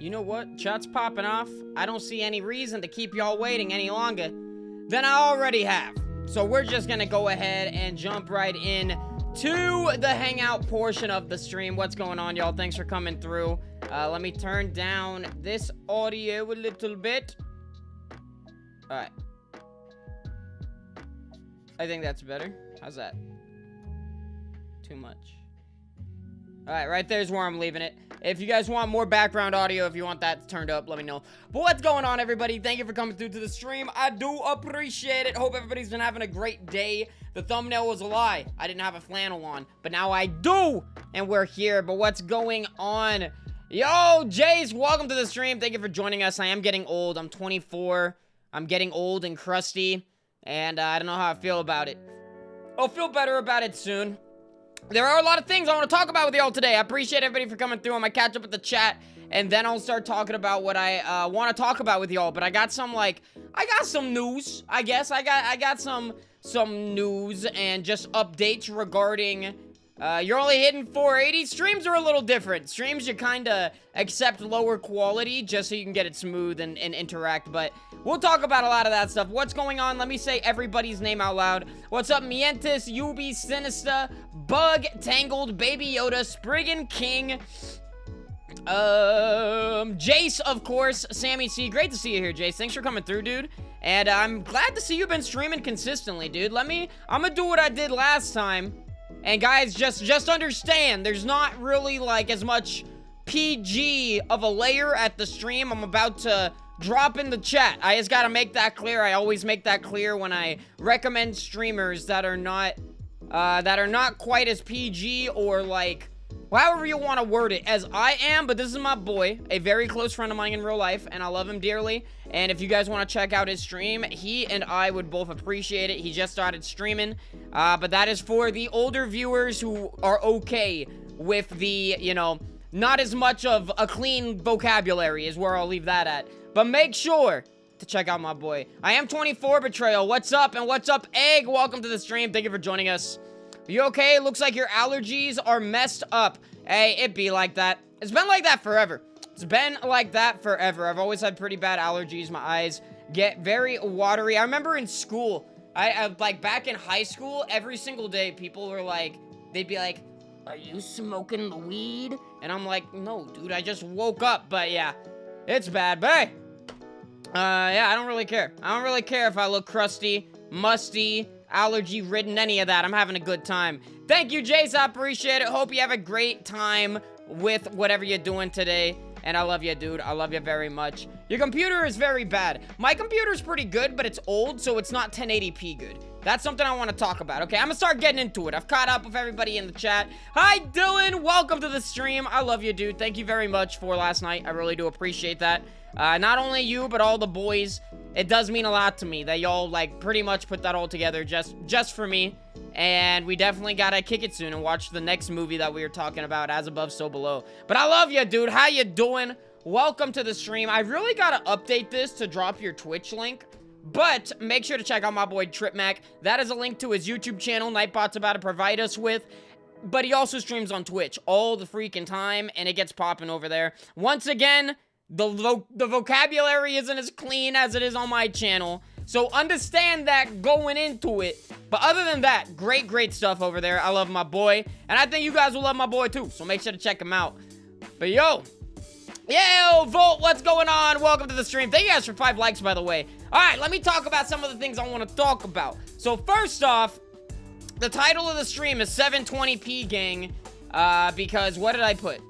You know what? Chat's popping off. I don't see any reason to keep y'all waiting any longer than I already have. So we're just gonna go ahead and jump right in to the hangout portion of the stream. What's going on, y'all? Thanks for coming through. Let me turn down this audio a little bit. Alright. I think that's better. How's that? Too much. Alright, right there's where I'm leaving it. If you guys want more background audio, if you want that turned up, let me know. But what's going on, everybody? Thank you for coming through to the stream. I do appreciate it. Hope everybody's been having a great day. The thumbnail was a lie. I didn't have a flannel on, but now I do, and we're here. But what's going on? Yo, Jace, welcome to the stream. Thank you for joining us. I am getting old. I'm 24. I'm getting old and crusty, and I don't know how I feel about it. I'll feel better about it soon. There are a lot of things I want to talk about with y'all today. I appreciate everybody for coming through. I'm gonna catch up with the chat, and then I'll start talking about what I want to talk about with y'all. But I got some, like, I got some news, I guess. I got some news and just updates regarding, you're only hitting 480. Streams are a little different. Streams, you kind of accept lower quality just so you can get it smooth and interact. But we'll talk about a lot of that stuff. What's going on? Let me say everybody's name out loud. What's up, Mientis, Yubi, Sinister, Bug, Tangled, Baby Yoda, Spriggan King, Jace, of course, Sammy C. Great to see you here, Jace. Thanks for coming through, dude. And I'm glad to see you've been streaming consistently, dude. I'm gonna do what I did last time. And guys, just understand, there's not really, like, as much PG of a layer at the stream. I'm about to drop in the chat. I just gotta make that clear. I always make that clear when I recommend streamers that are not quite as PG, or, like, however you want to word it, as I am. But this is my boy, a very close friend of mine in real life, and I love him dearly. And if you guys want to check out his stream, he and I would both appreciate it. He just started streaming, but that is for the older viewers who are okay with the, you know, not as much of a clean vocabulary is where I'll leave that at. But make sure to check out my boy. I am 24 Betrayal. What's up? And what's up, Egg? Welcome to the stream. Thank you for joining us. You okay? Looks like your allergies are messed up. Hey, it be like that. It's been like that forever. It's been like that forever. I've always had pretty bad allergies. My eyes get very watery. I remember in school, I like back in high school, every single day people were like, they'd be like, "Are you smoking the weed?" And I'm like, "No, dude, I just woke up." But yeah, it's bad. But hey, yeah, I don't really care. I don't really care if I look crusty, musty, allergy-ridden, any of that. I'm having a good time. Thank you, Jace. I appreciate it. Hope you have a great time with whatever you're doing today. And I love you, dude. I love you very much. Your computer is very bad. My computer's pretty good, but it's old, so it's not 1080p good. That's something I want to talk about. Okay, I'm gonna start getting into it. I've caught up with everybody in the chat. Hi, Dylan. Welcome to the stream. I love you, dude. Thank you very much for last night. I really do appreciate that. Not only you, but all the boys. It does mean a lot to me that y'all, like, pretty much put that all together just for me. And we definitely gotta kick it soon and watch the next movie that we were talking about, As Above, So Below. But I love you, dude. How you doing? Welcome to the stream. I really gotta update this to drop your Twitch link. But make sure to check out my boy TripMac. That is a link to his YouTube channel, Nightbot's about to provide us with. But he also streams on Twitch all the freaking time, and it gets popping over there. Once again, The vocabulary isn't as clean as it is on my channel. So understand that going into it. But other than that, great stuff over there. I love my boy. And I think you guys will love my boy too. So make sure to check him out. But yo, Volt, what's going on? Welcome to the stream. Thank you guys for 5 likes, by the way. All right, let me talk about some of the things I want to talk about. So first off, the title of the stream is 720p gang. Because what did I put?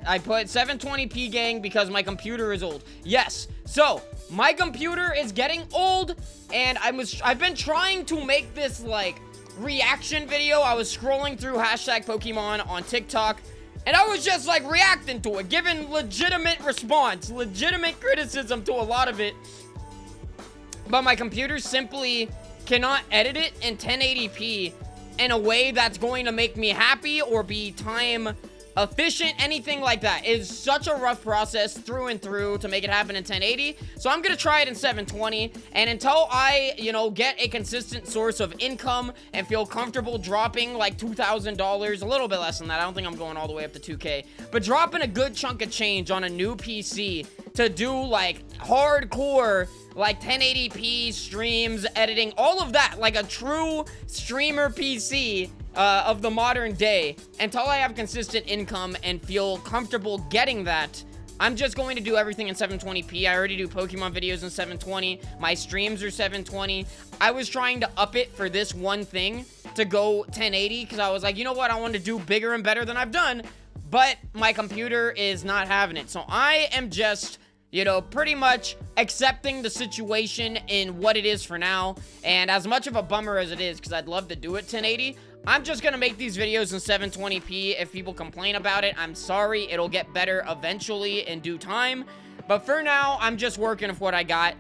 I put 720p gang because my computer is old. Yes. So my computer is getting old, and I've been trying to make this like reaction video. I was scrolling through hashtag Pokemon on TikTok, and I was just like reacting to it, giving legitimate response, legitimate criticism to a lot of it. But my computer simply cannot edit it in 1080p in a way that's going to make me happy or be time efficient, anything like that. It's such a rough process through and through to make it happen in 1080. So I'm gonna try it in 720, and until I, you know, get a consistent source of income and feel comfortable dropping like $2,000, a little bit less than that. I don't think I'm going all the way up to 2K, but dropping a good chunk of change on a new PC to do like hardcore like 1080p streams, editing, all of that, like a true streamer PC of the modern day. Until I have consistent income and feel comfortable getting that, I'm just going to do everything in 720p. I already do Pokemon videos in 720. My streams are 720. I was trying to up it for this one thing to go 1080 because I was like, you know what? I want to do bigger and better than I've done, but my computer is not having it. So I am just, you know, pretty much accepting the situation in what it is for now. And as much of a bummer as it is, because I'd love to do it 1080, I'm just gonna make these videos in 720p. If people complain about it, I'm sorry. It'll get better eventually in due time. But for now, I'm just working with what I got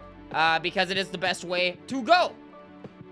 because it is the best way to go.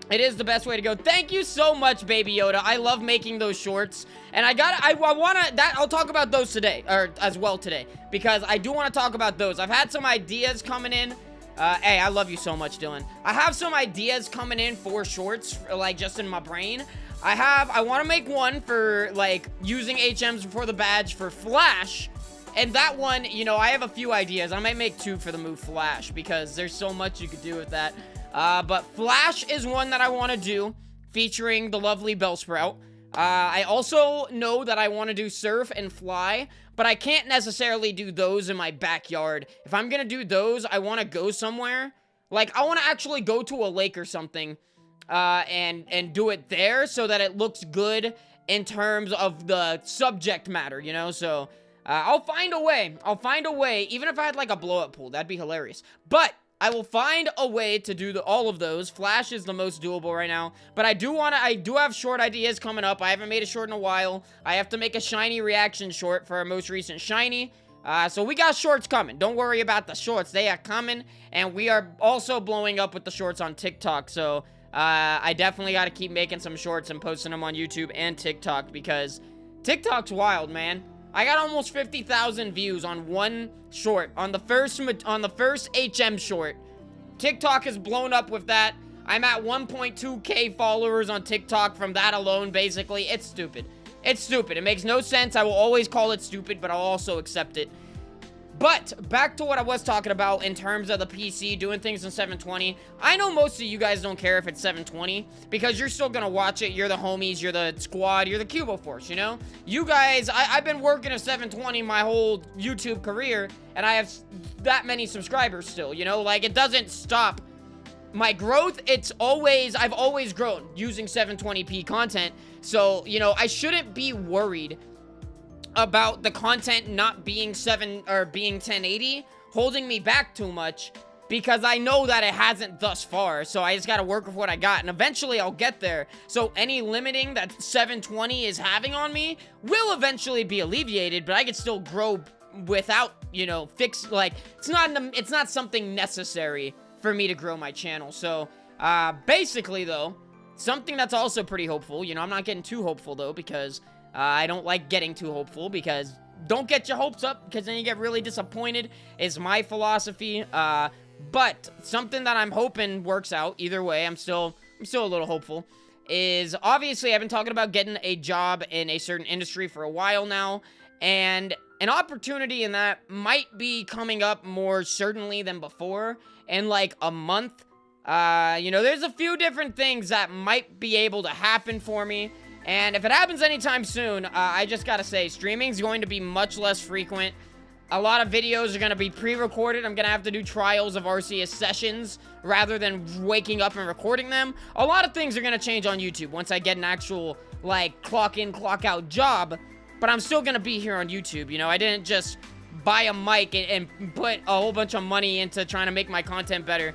It is the best way to go. Thank you so much, Baby Yoda. I love making those shorts. And I wanna, I'll talk about those today, or as well today, because I do want to talk about those. I've had some ideas coming in. Hey, I love you so much, Dylan. I have some ideas coming in for shorts, like just in my brain. I want to make one for like using HMs before the badge for Flash. And that one, you know, I have a few ideas. I might make 2 for the move Flash because there's so much you could do with that. But Flash is one that I want to do, featuring the lovely Bellsprout. I also know that I want to do Surf and Fly, but I can't necessarily do those in my backyard. If I'm going to do those, I want to go somewhere. Like, I want to actually go to a lake or something, and do it there so that it looks good in terms of the subject matter, you know? So, I'll find a way. I'll find a way, even if I had, like, a blow-up pool. That'd be hilarious. But I will find a way to do all of those. Flash is the most doable right now. But I do have short ideas coming up. I haven't made a short in a while. I have to make a shiny reaction short for our most recent shiny. So we got shorts coming. Don't worry about the shorts. They are coming. And we are also blowing up with the shorts on TikTok. So I definitely got to keep making some shorts and posting them on YouTube and TikTok, because TikTok's wild, man. I got almost 50,000 views on one short, on the first HM short. TikTok has blown up with that. I'm at 1.2k followers on TikTok from that alone, basically. It's stupid. It's stupid. It makes no sense. I will always call it stupid, but I'll also accept it. But back to what I was talking about in terms of the PC doing things in 720. I know most of you guys don't care if it's 720 because you're still gonna watch it. You're the homies, you're the squad, you're the Cubo Force, you know? You guys, I've been working at 720 my whole YouTube career, and I have that many subscribers still, you know? Like, it doesn't stop my growth. I've always grown using 720p content. So, you know, I shouldn't be worried about the content not being 1080 holding me back too much, because I know that it hasn't thus far. So I just got to work with what I got, and eventually I'll get there. So any limiting that 720 is having on me will eventually be alleviated, but I could still grow without, you know, it's not something necessary for me to grow my channel. So basically though, something that's also pretty hopeful, you know, I'm not getting too hopeful though, because I don't like getting too hopeful, because don't get your hopes up, because then you get really disappointed, is my philosophy. But something that I'm hoping works out either way, I'm still a little hopeful, is obviously I've been talking about getting a job in a certain industry for a while now, and an opportunity in that might be coming up more certainly than before in like a month. You know, there's a few different things that might be able to happen for me. And if it happens anytime soon, I just gotta say, streaming is going to be much less frequent. A lot of videos are going to be pre-recorded. I'm going to have to do trials of Arceus sessions rather than waking up and recording them. A lot of things are going to change on YouTube once I get an actual, like, clock in, clock out job. But I'm still going to be here on YouTube, you know? I didn't just buy a mic and put a whole bunch of money into trying to make my content better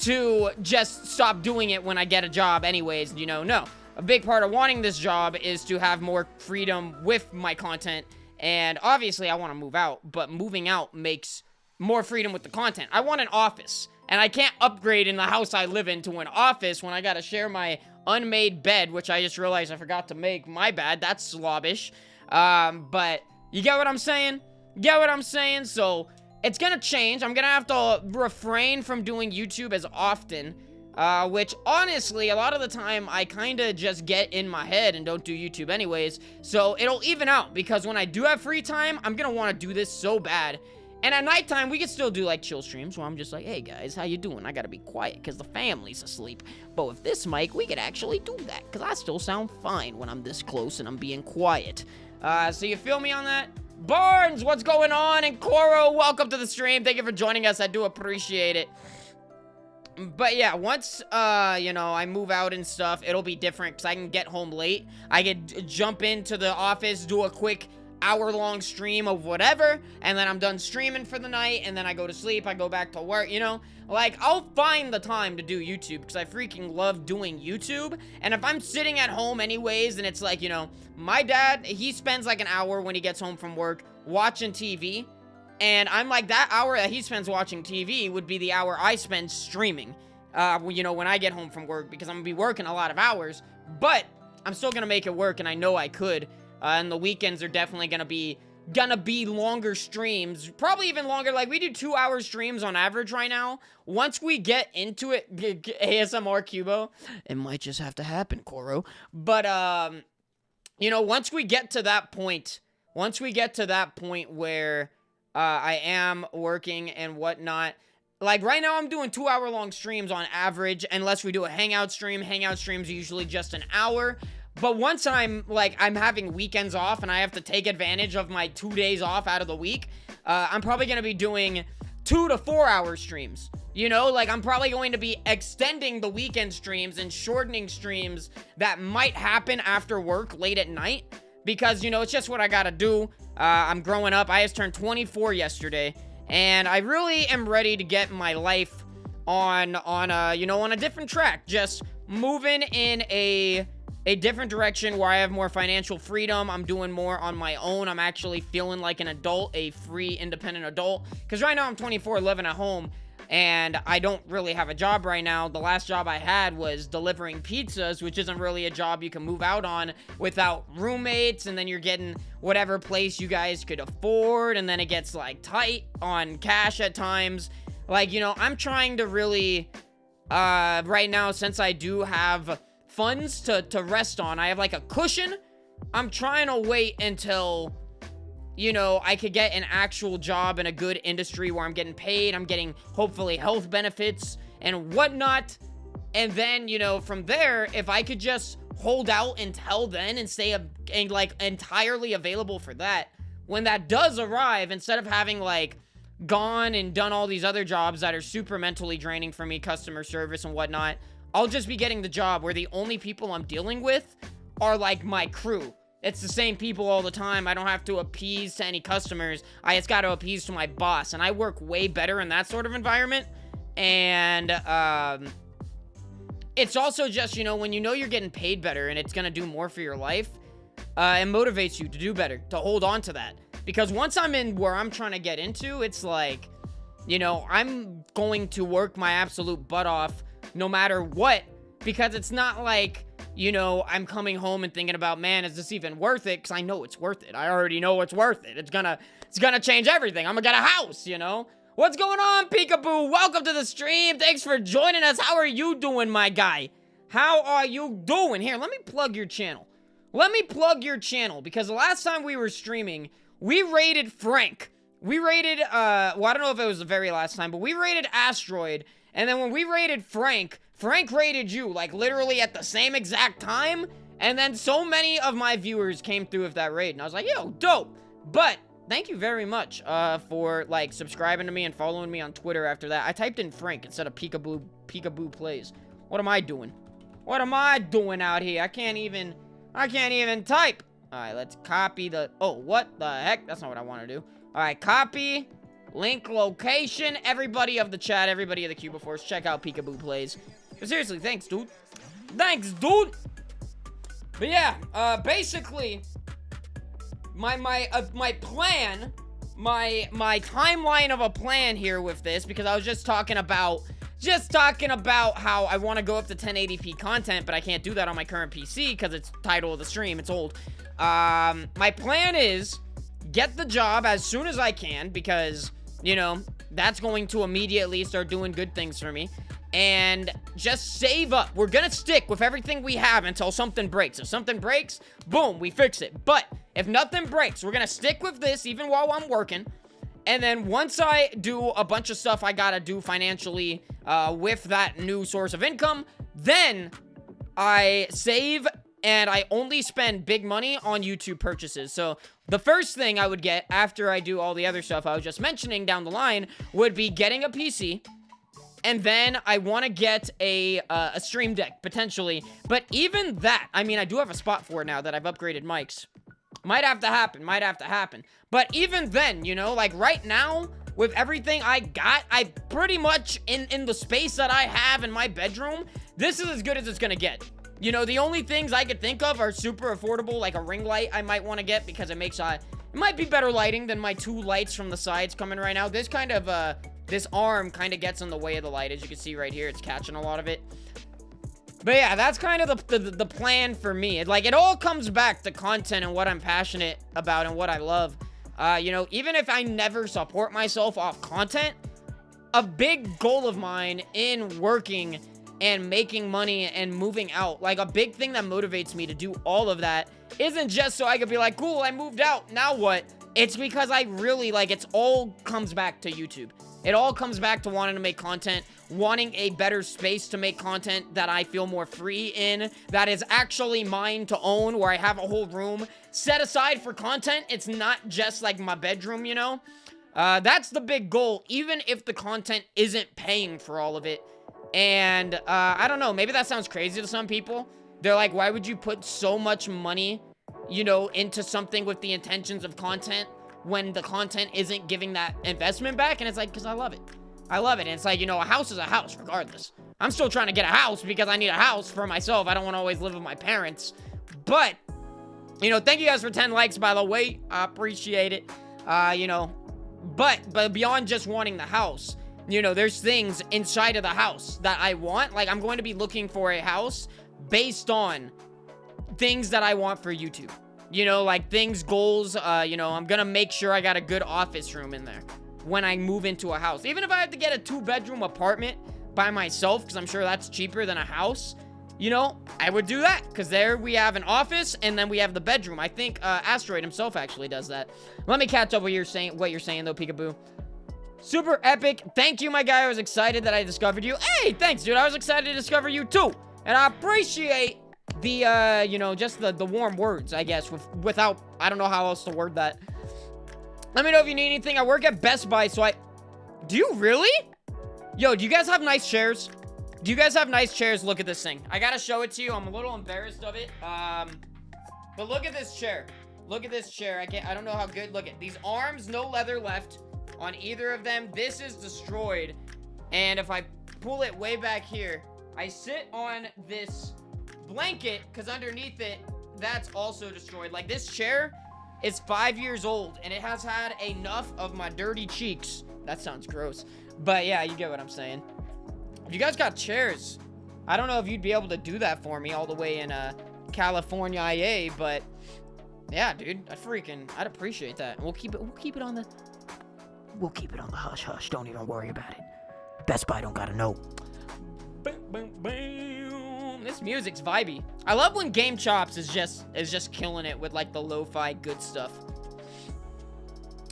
to just stop doing it when I get a job anyways, you know? No. A big part of wanting this job is to have more freedom with my content. And obviously, I want to move out, but moving out makes more freedom with the content. I want an office, and I can't upgrade in the house I live in to an office when I got to share my unmade bed, which I just realized I forgot to make. My bad. That's slobbish. But you get what I'm saying? Get what I'm saying? So, it's going to change. I'm going to have to refrain from doing YouTube as often. Which, honestly, a lot of the time, I kind of just get in my head and don't do YouTube anyways, so it'll even out, because when I do have free time, I'm gonna want to do this so bad. And at nighttime, we can still do, like, chill streams, where I'm just like, hey, guys, how you doing? I gotta be quiet, because the family's asleep. But with this mic, we could actually do that, because I still sound fine when I'm this close and I'm being quiet. So you feel me on that? Barnes, what's going on? And Koro, welcome to the stream. Thank you for joining us. I do appreciate it. But yeah, once, you know, I move out and stuff, it'll be different, because I can get home late. I could jump into the office, do a quick hour-long stream of whatever, and then I'm done streaming for the night, and then I go to sleep, I go back to work, you know? Like, I'll find the time to do YouTube, because I freaking love doing YouTube, and if I'm sitting at home anyways, and it's like, you know, my dad, he spends like an hour when he gets home from work watching TV, and I'm like, that hour that he spends watching TV would be the hour I spend streaming, you know, when I get home from work, because I'm gonna be working a lot of hours, but I'm still gonna make it work, and I know I could, and the weekends are definitely gonna be longer streams, probably even longer. Like, we do 2-hour streams on average right now. Once we get into it, ASMR Cubo, it might just have to happen, Koro, but, you know, once we get to that point where I am working and whatnot. Like, right now, I'm doing 2-hour-long streams on average, unless we do a hangout stream. Hangout streams are usually just an hour. But once I'm having weekends off, and I have to take advantage of my 2 days off out of the week, I'm probably going to be doing 2 to 4 hour streams. You know, like, I'm probably going to be extending the weekend streams and shortening streams that might happen after work late at night. Because, you know, it's just what I gotta do. I'm growing up. I just turned 24 yesterday. And I really am ready to get my life on a different track. Just moving in a different direction where I have more financial freedom. I'm doing more on my own. I'm actually feeling like an adult, a free, independent adult. Because right now I'm 24, living at home. And I don't really have a job right now. The last job I had was delivering pizzas, which isn't really a job you can move out on without roommates, and then you're getting whatever place you guys could afford, and then it gets, like, tight on cash at times. Like, you know, I'm trying to really, right now, since I do have funds to rest on, I have, like, a cushion. I'm trying to wait until, you know, I could get an actual job in a good industry where I'm getting paid, I'm getting, hopefully, health benefits and whatnot, and then, you know, from there, if I could just hold out until then and stay, like, entirely available for that, when that does arrive, instead of having, like, gone and done all these other jobs that are super mentally draining for me, customer service and whatnot, I'll just be getting the job where the only people I'm dealing with are, like, my crew. It's the same people all the time. I don't have to appease to any customers. I just got to appease to my boss. And I work way better in that sort of environment. And it's also just, you know, when you know you're getting paid better and it's going to do more for your life, it motivates you to do better, to hold on to that. Because once I'm in where I'm trying to get into, it's like, you know, I'm going to work my absolute butt off no matter what. Because it's not like, you know, I'm coming home and thinking about, man, is this even worth it? Because I know it's worth it. I already know it's worth it. It's gonna change everything. I'm gonna get a house, you know? What's going on, Peekaboo? Welcome to the stream. Thanks for joining us. How are you doing, my guy? How are you doing? Here, let me plug your channel. Let me plug your channel, because the last time we were streaming, we raided Frank. We raided, well, I don't know if it was the very last time, but we raided Asteroid. And then when we raided Frank, Frank raided you, like, literally at the same exact time. And then so many of my viewers came through with that raid. And I was like, yo, dope. But thank you very much for, like, subscribing to me and following me on Twitter after that. I typed in Frank instead of Peekaboo Plays. What am I doing? What am I doing out here? I can't even type. All right, let's copy the... Oh, what the heck? That's not what I want to do. All right, copy, link location. Everybody of the chat, everybody of the Cubiforce, check out Peekaboo Plays. But seriously, thanks, dude. Thanks, dude. But yeah, basically, my plan, my timeline of a plan here with this, because I was just talking about how I want to go up to 1080p content, but I can't do that on my current PC because it's title of the stream. It's old. My plan is get the job as soon as I can because, you know, that's going to immediately start doing good things for me. And just save up. We're gonna stick with everything we have until something breaks. If something breaks, boom, we fix it. But if nothing breaks, we're gonna stick with this even while I'm working. And then once I do a bunch of stuff I gotta do financially with that new source of income, then I save and I only spend big money on YouTube purchases. So the first thing I would get after I do all the other stuff I was just mentioning down the line would be getting a PC. And then I want to get a stream deck, potentially. But even that, I mean, I do have a spot for it now that I've upgraded mics. Might have to happen. But even then, you know, like right now, with everything I got, I pretty much, in the space that I have in my bedroom, this is as good as it's gonna get. You know, the only things I could think of are super affordable, like a ring light I might want to get because it makes, it might be better lighting than my two lights from the sides coming right now. This kind of, this arm kind of gets in the way of the light. As you can see right here, it's catching a lot of it. But yeah, that's kind of the plan for me. It all comes back to content and what I'm passionate about and what I love. You know, even if I never support myself off content, a big goal of mine in working and making money and moving out, like a big thing that motivates me to do all of that isn't just so I could be like, cool, I moved out, now what? It's because I really, like, it's all comes back to YouTube. It all comes back to wanting to make content, wanting a better space to make content that I feel more free in, that is actually mine to own, where I have a whole room set aside for content. It's not just like my bedroom, you know? That's the big goal, even if the content isn't paying for all of it. And, I don't know, maybe that sounds crazy to some people. They're like, why would you put so much money, you know, into something with the intentions of content when the content isn't giving that investment back? And it's like, because I love it. I love it. And it's like, you know, a house is a house regardless. I'm still trying to get a house because I need a house for myself. I don't want to always live with my parents. But, you know, thank you guys for 10 likes, by the way. I appreciate it. You know, but beyond just wanting the house, you know, there's things inside of the house that I want. Like, I'm going to be looking for a house based on things that I want for YouTube. You know, like things, goals, you know, I'm gonna make sure I got a good office room in there when I move into a house. Even if I have to get a 2-bedroom apartment by myself, because I'm sure that's cheaper than a house, you know, I would do that. Because there we have an office, and then we have the bedroom. I think Asteroid himself actually does that. Let me catch up what you're saying though, Peekaboo. Super epic. Thank you, my guy. I was excited that I discovered you. Hey, thanks, dude. I was excited to discover you, too. And I appreciate the, you know, just the warm words, I guess, without, I don't know how else to word that. Let me know if you need anything. I work at Best Buy, so do you really? Yo, do you guys have nice chairs? Do you guys have nice chairs? Look at this thing. I gotta show it to you. I'm a little embarrassed of it. But look at this chair. Look at this chair. I don't know how good. Look at these arms, no leather left on either of them. This is destroyed. And if I pull it way back here, I sit on this blanket because underneath it, that's also destroyed. Like, this chair is 5 years old and it has had enough of my dirty cheeks. That sounds gross, but yeah, you get what I'm saying. If you guys got chairs, I don't know if you'd be able to do that for me all the way in California, IA, but yeah, dude, I'd appreciate that. We'll keep it on the hush hush. Don't even worry about it. Best Buy don't gotta know. Boom, boom, boom. This music's vibey. I love when GameChops is just killing it with like the lo-fi good stuff.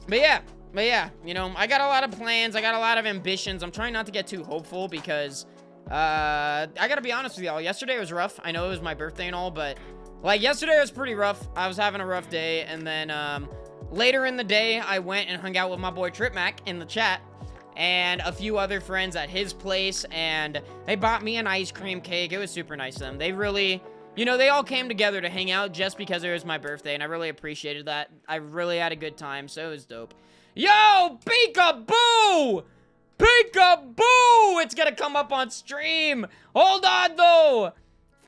But yeah, you know, I got a lot of plans. I got a lot of ambitions. I'm trying not to get too hopeful because, I gotta be honest with y'all. Yesterday was rough. I know it was my birthday and all, but, like, yesterday was pretty rough. I was having a rough day, and then, later in the day, I went and hung out with my boy Trip Mac in the chat, and a few other friends at his place, and they bought me an ice cream cake. It was super nice of them. They really, you know, they all came together to hang out just because it was my birthday, and I really appreciated that. I really had a good time, so it was dope. Yo, peekaboo! Peekaboo! It's gonna come up on stream. Hold on, though.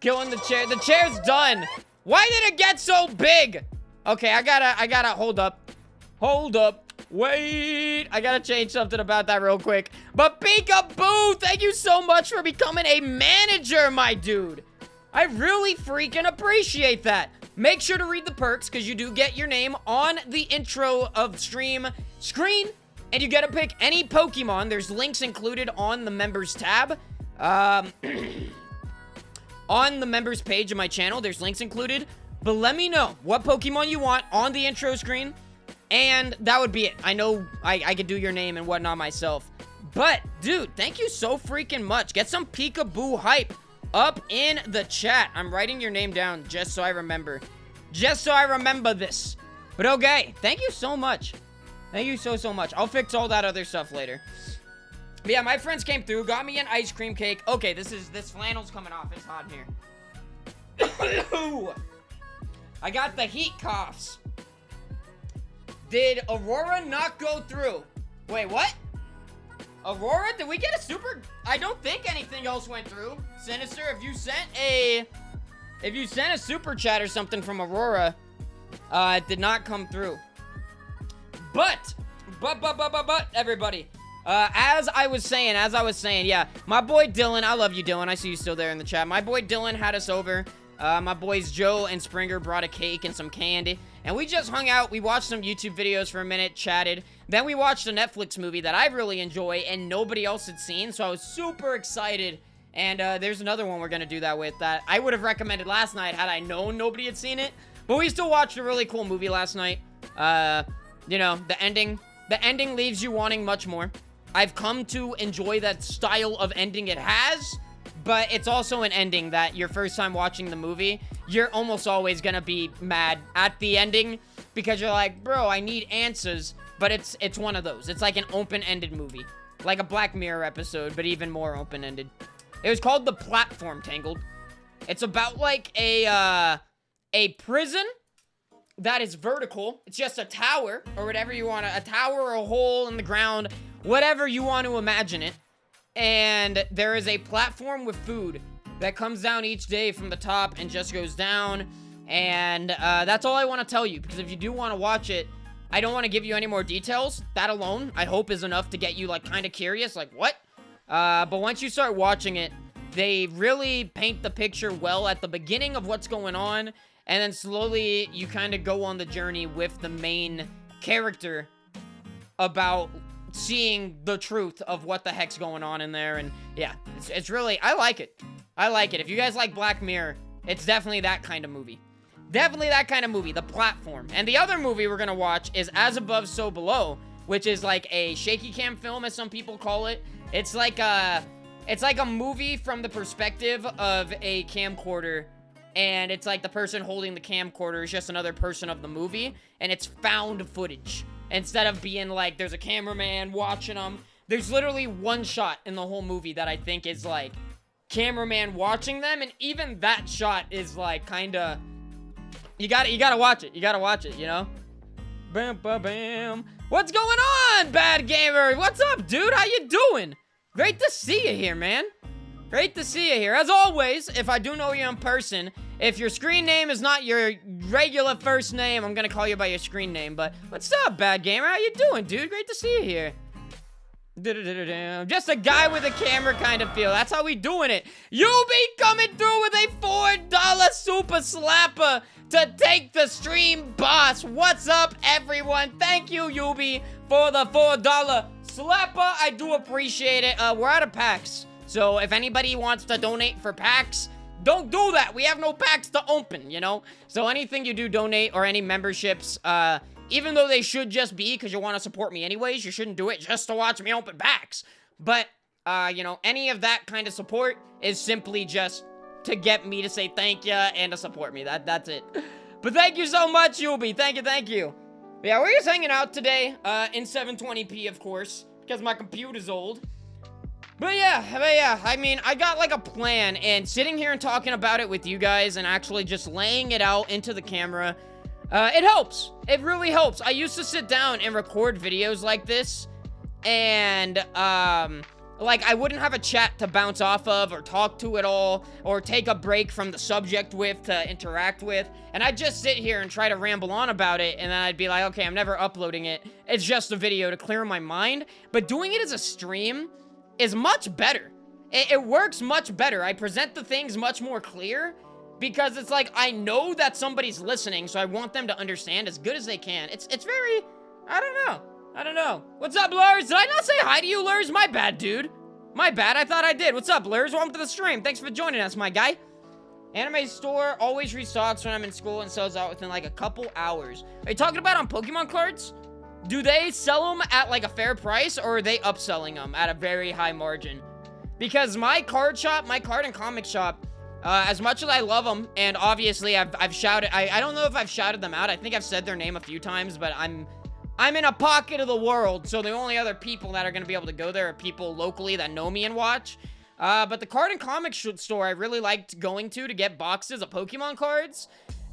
Killing the chair. The chair's done. Why did it get so big? Okay, I gotta, hold up. Hold up. Wait. I gotta change something about that real quick. But peekaboo, thank you so much for becoming a manager, my dude. I really freaking appreciate that. Make sure to read the perks, because you do get your name on the intro of stream screen, and you get to pick any Pokemon. There's links included on the members tab. On the members page of my channel, there's links included. But let me know what Pokemon you want on the intro screen, and that would be it. I know I could do your name and whatnot myself. But, dude, thank you so freaking much. Get some peekaboo hype up in the chat. I'm writing your name down just so I remember. Just so I remember this. But okay, thank you so much. Thank you so much. I'll fix all that other stuff later. But yeah, my friends came through, got me an ice cream cake. Okay, this flannel's coming off. It's hot in here. I got the heat coughs. Did Aurora not go through? Wait, what? Aurora, did we get a super? I don't think anything else went through. Sinister, if you sent a super chat or something from Aurora, it did not come through. But, everybody, as I was saying, yeah, my boy Dylan, I love you, Dylan. I see you still there in the chat. My boy Dylan had us over. My boys Joe and Springer brought a cake and some candy, and we just hung out. We watched some YouTube videos for a minute, chatted. Then we watched a Netflix movie that I really enjoy and nobody else had seen, so I was super excited. And there's another one we're gonna do that with that I would have recommended last night had I known nobody had seen it. But we still watched a really cool movie last night. You know, the ending leaves you wanting much more. I've come to enjoy that style of ending it has, but it's also an ending that your first time watching the movie, you're almost always gonna be mad at the ending because you're like, bro, I need answers, but it's one of those. It's like an open-ended movie, like a Black Mirror episode, but even more open-ended. It was called The Platform, Tangled. It's about like a prison that is vertical. It's just a tower or whatever you want to, a tower or a hole in the ground, whatever you want to imagine it. And there is a platform with food that comes down each day from the top and just goes down. And that's all I want to tell you, because if you do want to watch it, I don't want to give you any more details. That alone, I hope, is enough to get you like kind of curious, like what? But once you start watching it, they really paint the picture well at the beginning of what's going on. And then slowly you kind of go on the journey with the main character about seeing the truth of what the heck's going on in there. And yeah, it's really, I like it. I like it. If you guys like Black Mirror, it's definitely that kind of movie. Definitely that kind of movie, The Platform. And the other movie we're gonna watch is As Above, So Below, which is like a shaky cam film, as some people call it. It's like a movie from the perspective of a camcorder, and it's like the person holding the camcorder is just another person of the movie, and it's found footage. Instead of being like, there's a cameraman watching them, there's literally one shot in the whole movie that I think is like cameraman watching them, and even that shot is like kinda, you gotta watch it, you know? Bam, bam, bam. What's going on, Bad Gamer? What's up, dude? How you doing? Great to see you here, man. Great to see you here. As always, if I do know you in person, if your screen name is not your regular first name, I'm gonna call you by your screen name. But what's up, Bad Gamer? How you doing, dude? Great to see you here. Just a guy with a camera kind of feel. That's how we doing it. You be coming through with a $4 super slapper to take the stream boss. What's up, everyone? Thank you, Yubi, for the $4 slapper. I do appreciate it. We're out of packs, so if anybody wants to donate for packs, don't do that. We have no packs to open, you know? So anything you do donate or any memberships, Even though they should just be because you want to support me anyways, you shouldn't do it just to watch me open packs. But, you know, any of that kind of support is simply just to get me to say thank you and to support me. That's it. But thank you so much, Yubi. Thank you. Yeah, we're just hanging out today, in 720p, of course, because my computer's old. But yeah, I mean, I got, like, a plan, and sitting here and talking about it with you guys and actually just laying it out into the camera, it helps. It really helps. I used to sit down and record videos like this, and, like, I wouldn't have a chat to bounce off of or talk to at all or take a break from the subject with to interact with. And I'd just sit here and try to ramble on about it, and then I'd be like, okay, I'm never uploading it. It's just a video to clear my mind. But doing it as a stream is much better. It works much better. I present the things much more clear because it's like I know that somebody's listening, so I want them to understand as good as they can. It's very, I don't know. What's up, Lurs? Did I not say hi to you, Lurs? My bad, dude. My bad. I thought I did. What's up, Lurs? Welcome to the stream. Thanks for joining us, my guy. Anime store always restocks when I'm in school and sells out within like a couple hours. Are you talking about on Pokemon cards? Do they sell them at like a fair price, or are they upselling them at a very high margin? Because my card shop, my card and comic shop, as much as I love them, and obviously I've shouted, I don't know if I've shouted them out. I think I've said their name a few times, but I'm in a pocket of the world, so the only other people that are going to be able to go there are people locally that know me and watch. But the card and comic store I really liked going to get boxes of Pokemon cards.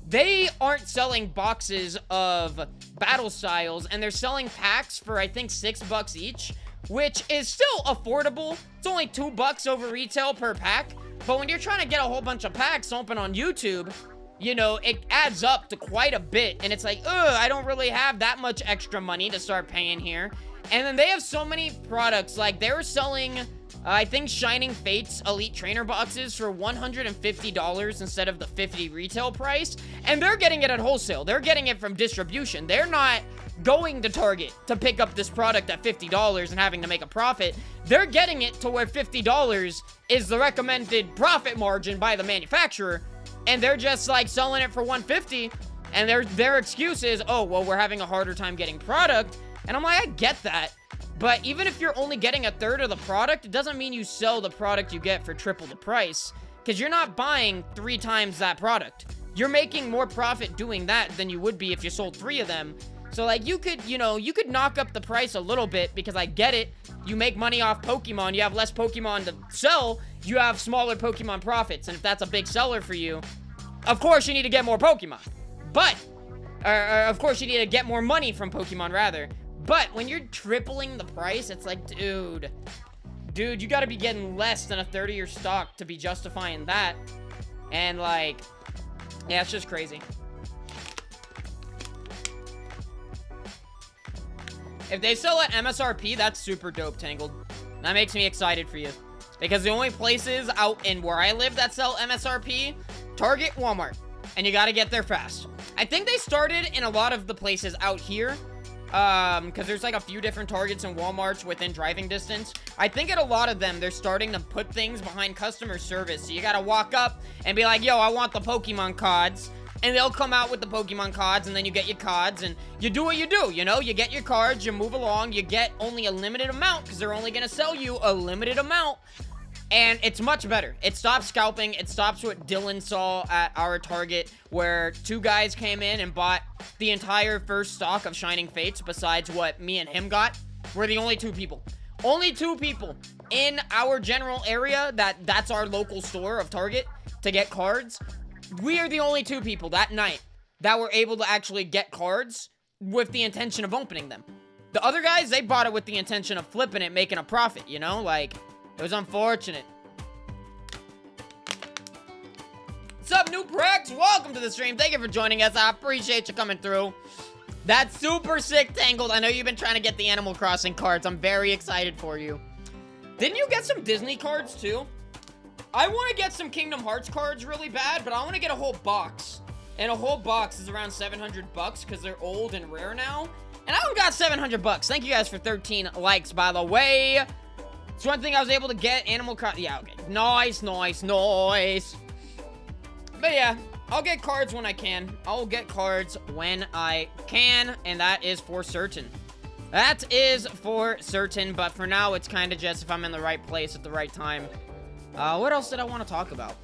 They aren't selling boxes of battle styles, and they're selling packs for, I think, $6 each, which is still affordable. It's only $2 over retail per pack, but when you're trying to get a whole bunch of packs open on YouTube, you know, it adds up to quite a bit, and it's like, I don't really have that much extra money to start paying here. And then they have so many products, like they were selling, I think, Shining Fates Elite Trainer boxes for $150 instead of the $50 retail price, and they're getting it at wholesale. They're getting it from distribution. They're not going to Target to pick up this product at $50 and having to make a profit. They're getting it to where $50 is the recommended profit margin by the manufacturer, and they're just like selling it for $150, and their excuse is, oh, well, we're having a harder time getting product. And I'm like, I get that, but even if you're only getting a third of the product, it doesn't mean you sell the product you get for triple the price, because you're not buying 3 times that product. You're making more profit doing that than you would be if you sold 3 of them. So, like, you could knock up the price a little bit, because I get it. You make money off Pokemon. You have less Pokemon to sell. You have smaller Pokemon profits. And if that's a big seller for you, of course you need to get more Pokemon. But, of course you need to get more money from Pokemon, rather. But when you're tripling the price, it's like, dude, you gotta be getting less than a third of your stock to be justifying that. And, like, yeah, it's just crazy. If they sell at MSRP, that's super dope, Tangled. That makes me excited for you. Because the only places out in where I live that sell MSRP, Target, Walmart. And you gotta get there fast. I think they started in a lot of the places out here. Because there's like a few different Targets and Walmarts within driving distance. I think at a lot of them, they're starting to put things behind customer service. So you gotta walk up and be like, yo, I want the Pokemon cards. And they'll come out with the Pokemon cards, and then you get your cards, and you do what you do, you know? You get your cards, you move along, you get only a limited amount, because they're only gonna sell you a limited amount. And it's much better. It stops scalping. It stops what Dylan saw at our Target, where 2 guys came in and bought the entire first stock of Shining Fates, besides what me and him got. We're the only 2 people. Only 2 people in our general area that's our local store of Target to get cards. We are the only 2 people that night that were able to actually get cards with the intention of opening them. The other guys, they bought it with the intention of flipping it, making a profit, you know? Like, it was unfortunate. What's up, New Prex? Welcome to the stream. Thank you for joining us. I appreciate you coming through. That's super sick, Tangled. I know you've been trying to get the Animal Crossing cards. I'm very excited for you. Didn't you get some Disney cards, too? I want to get some Kingdom Hearts cards really bad, but I want to get a whole box. And a whole box is around $700 because they're old and rare now. And I don't got $700. Thank you guys for 13 likes, by the way. It's one thing I was able to get. Animal Crossing. Yeah, okay. Nice. But yeah, I'll get cards when I can. I'll get cards when I can, and that is for certain. That is for certain, but for now, it's kind of just if I'm in the right place at the right time. What else did I want to talk about?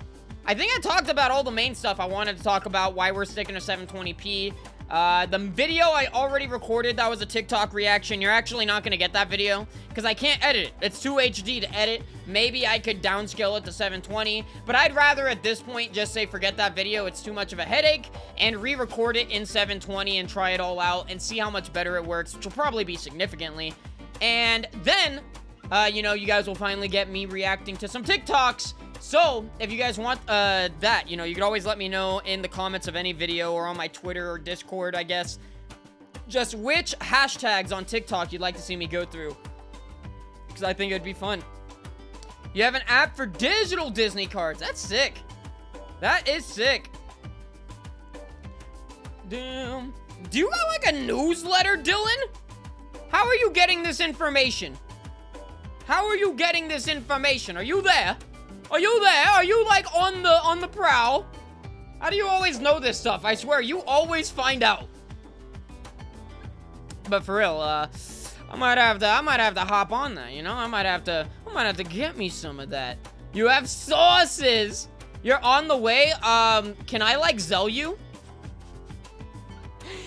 I think I talked about all the main stuff I wanted to talk about, why we're sticking to 720p. The video I already recorded, that was a TikTok reaction. You're actually not going to get that video because I can't edit it. It's too HD to edit. Maybe I could downscale it to 720, but I'd rather at this point just say forget that video. It's too much of a headache, and re-record it in 720 and try it all out and see how much better it works, which will probably be significantly. And then, you know, you guys will finally get me reacting to some TikToks. So, if you guys want that, you know, you can always let me know in the comments of any video or on my Twitter or Discord, I guess. Just which hashtags on TikTok you'd like to see me go through. Because I think it would be fun. You have an app for digital Disney cards. That's sick. That is sick. Damn. Do you got like a newsletter, Dylan? How are you getting this information? How are you getting this information? Are you there? Are you there? Are you like on the prowl? How do you always know this stuff? I swear, you always find out. But for real, I might have to hop on that, you know? I might have to get me some of that. You have sauces. You're on the way. Can I like Zell you?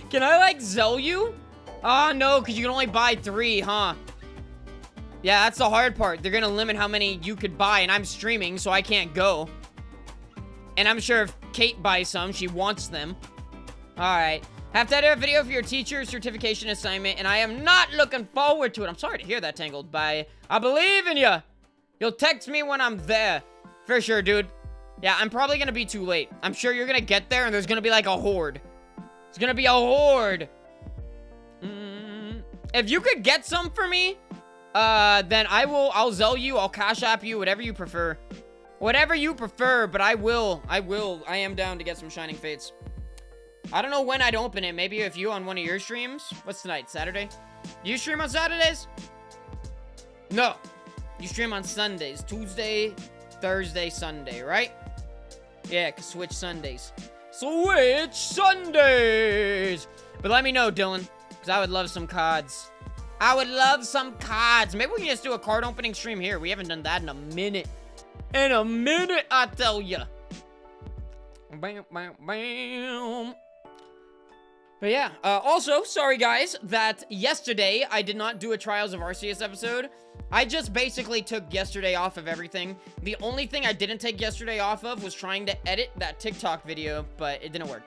Can I like Zell you? Oh no, because you can only buy 3, huh? Yeah, that's the hard part. They're gonna limit how many you could buy, and I'm streaming, so I can't go. And I'm sure if Kate buys some, she wants them. Alright. Have to edit a video for your teacher certification assignment, and I am not looking forward to it. I'm sorry to hear that, Tangled. Bye. I believe in you. You'll text me when I'm there. For sure, dude. Yeah, I'm probably gonna be too late. I'm sure you're gonna get there, and there's gonna be like a horde. It's gonna be a horde. If you could get some for me, then I'll Zell you, I'll Cash App you, whatever you prefer. Whatever you prefer, but I am down to get some Shining Fates. I don't know when I'd open it. Maybe if you on one of your streams. What's tonight? Saturday? Do you stream on Saturdays? No. You stream on Sundays. Tuesday, Thursday, Sunday, right? Yeah, cause Switch Sundays. Switch Sundays! But let me know, Dylan, because I would love some cards. I would love some cards. Maybe we can just do a card opening stream here. We haven't done that in a minute. In a minute, I tell ya. Bam, bam, bam. But yeah, also, sorry guys, that yesterday I did not do a Trials of Arceus episode. I just basically took yesterday off of everything. The only thing I didn't take yesterday off of was trying to edit that TikTok video, but it didn't work.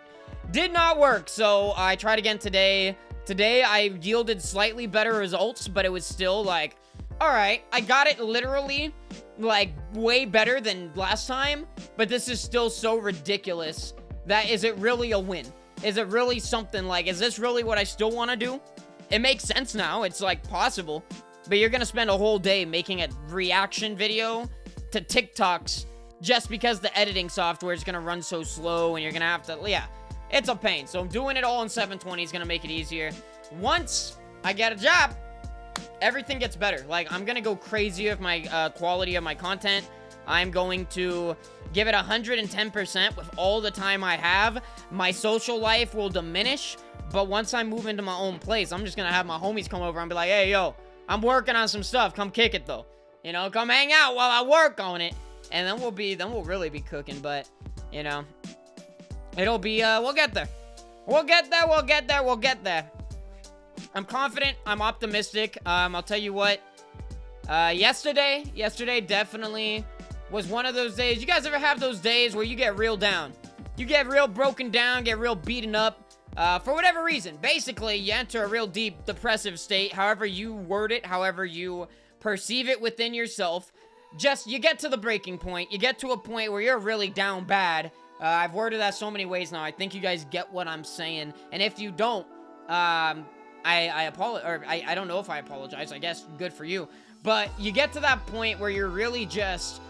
Did not work, so I tried again today. Today, I yielded slightly better results, but it was still, like, alright, I got it literally, like, way better than last time, but this is still so ridiculous that is it really a win? Is it really something, like, is this really what I still want to do? It makes sense now, it's, like, possible, but you're gonna spend a whole day making a reaction video to TikToks just because the editing software is gonna run so slow and you're gonna have to, yeah. It's a pain, so doing it all in 720 is gonna make it easier. Once I get a job, everything gets better. Like, I'm gonna go crazy with my quality of my content. I'm going to give it 110% with all the time I have. My social life will diminish, but once I move into my own place, I'm just gonna have my homies come over and be like, hey, yo, I'm working on some stuff. Come kick it, though. You know, come hang out while I work on it. And then we'll really be cooking, but, you know... It'll be, we'll get there. We'll get there. I'm confident. I'm optimistic. I'll tell you what. Yesterday definitely was one of those days. You guys ever have those days where you get real down? You get real broken down, get real beaten up, for whatever reason. Basically, you enter a real deep depressive state, however you word it, however you perceive it within yourself. Just, you get to the breaking point. You get to a point where you're really down bad. I've worded that so many ways now. I think you guys get what I'm saying. And if you don't, I apologize, or I don't know if I apologize. I guess good for you. But you get to that point where you're really just...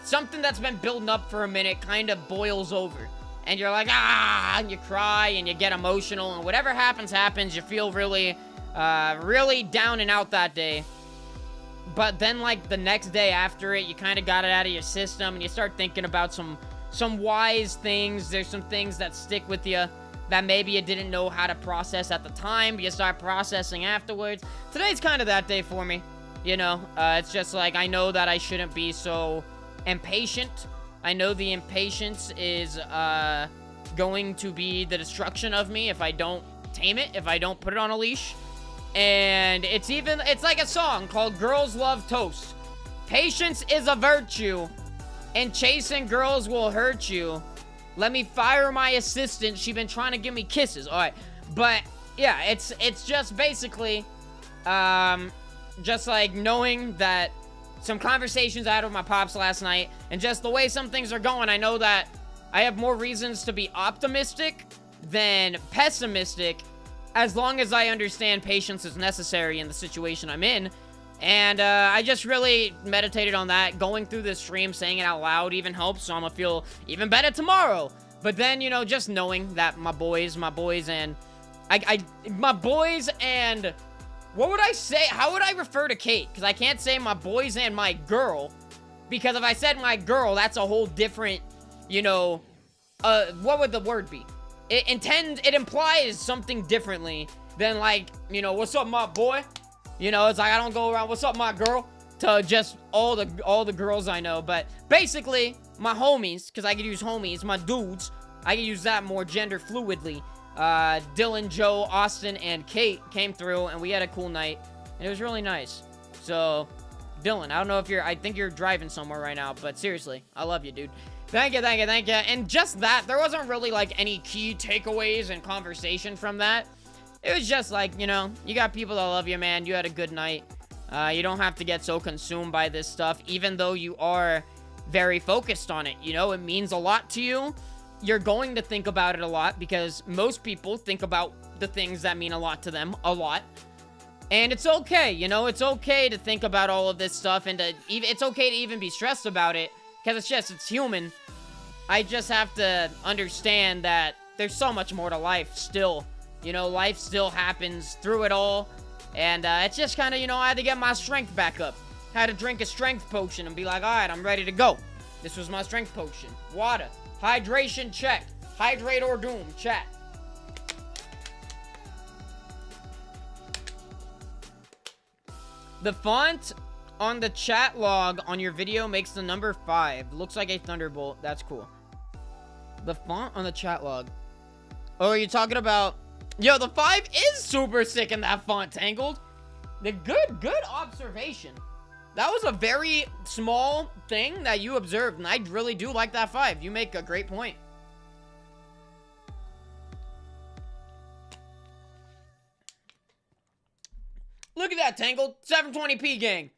Something that's been building up for a minute kind of boils over. And you're like, and you cry and you get emotional. And whatever happens, happens. You feel really, really down and out that day. But then, like, the next day after it, you kind of got it out of your system. And you start thinking about some some wise things. There's some things that stick with you that maybe you didn't know how to process at the time, but you start processing afterwards. Today's kind of that day for me, you know. It's just like, I know that I shouldn't be so impatient. I know the impatience is going to be the destruction of me if I don't tame it, if I don't put it on a leash. And it's like a song called Girls Love Toast. Patience is a virtue, and chasing girls will hurt you. Let me fire my assistant. She been trying to give me kisses. All right. But yeah, it's just basically just like knowing that some conversations I had with my pops last night, and just the way some things are going, I know that I have more reasons to be optimistic than pessimistic, as long as I understand patience is necessary in the situation I'm in. And I just really meditated on that. Going through this stream, saying it out loud even helps, so I'm gonna feel even better tomorrow. But then, you know, just knowing that my boys and what would I say? How would I refer to Kate? Because I can't say my boys and my girl, because if I said my girl, that's a whole different, you know, what would the word be? It implies something differently than, like, you know, what's up, my boy? You know, it's like, I don't go around, what's up, my girl? To just all the girls I know. But basically, my homies, because I could use homies, my dudes, I could use that more gender fluidly. Dylan, Joe, Austin, and Kate came through, and we had a cool night, and it was really nice. So, Dylan, I don't know if I think you're driving somewhere right now, but seriously, I love you, dude. Thank you. And just that, there wasn't really, like, any key takeaways and conversation from that. It was just like, you know, you got people that love you, man. You had a good night. You don't have to get so consumed by this stuff, even though you are very focused on it. You know, it means a lot to you. You're going to think about it a lot, because most people think about the things that mean a lot to them a lot. And it's okay, you know, it's okay to think about all of this stuff, and it's okay to even be stressed about it, because it's human. I just have to understand that there's so much more to life still. You know, life still happens through it all. And it's just kind of, you know, I had to get my strength back up. I had to drink a strength potion and be like, all right, I'm ready to go. This was my strength potion. Water. Hydration, check. Hydrate or doom, chat. The font on the chat log on your video makes the number 5. Looks like a thunderbolt. That's cool. The font on the chat log. Oh, are you talking about... Yo, the 5 is super sick in that font, Tangled. The good observation. That was a very small thing that you observed, and I really do like that 5. You make a great point. Look at that, Tangled. 720p gang.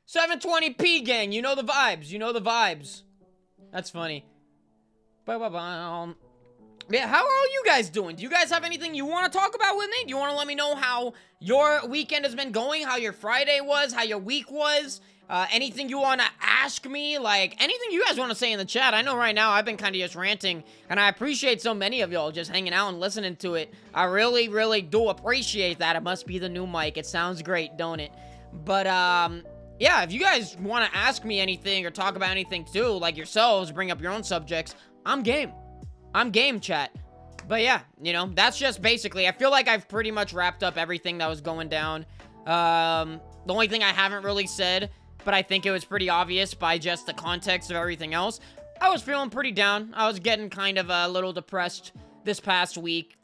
720p gang. You know the vibes. You know the vibes. That's funny. Yeah, how are all you guys doing? Do you guys have anything you want to talk about with me? Do you want to let me know how your weekend has been going? How your Friday was? How your week was? Anything you want to ask me? Like, anything you guys want to say in the chat? I know right now I've been kind of just ranting, and I appreciate so many of y'all just hanging out and listening to it. I really, really do appreciate that. It must be the new mic. It sounds great, don't it? But, yeah, if you guys want to ask me anything or talk about anything too, like yourselves, bring up your own subjects, I'm game. I'm game, chat. But yeah, you know, that's just basically, I feel like I've pretty much wrapped up everything that was going down. The only thing I haven't really said, but I think it was pretty obvious by just the context of everything else, I was feeling pretty down. I was getting kind of a little depressed this past week,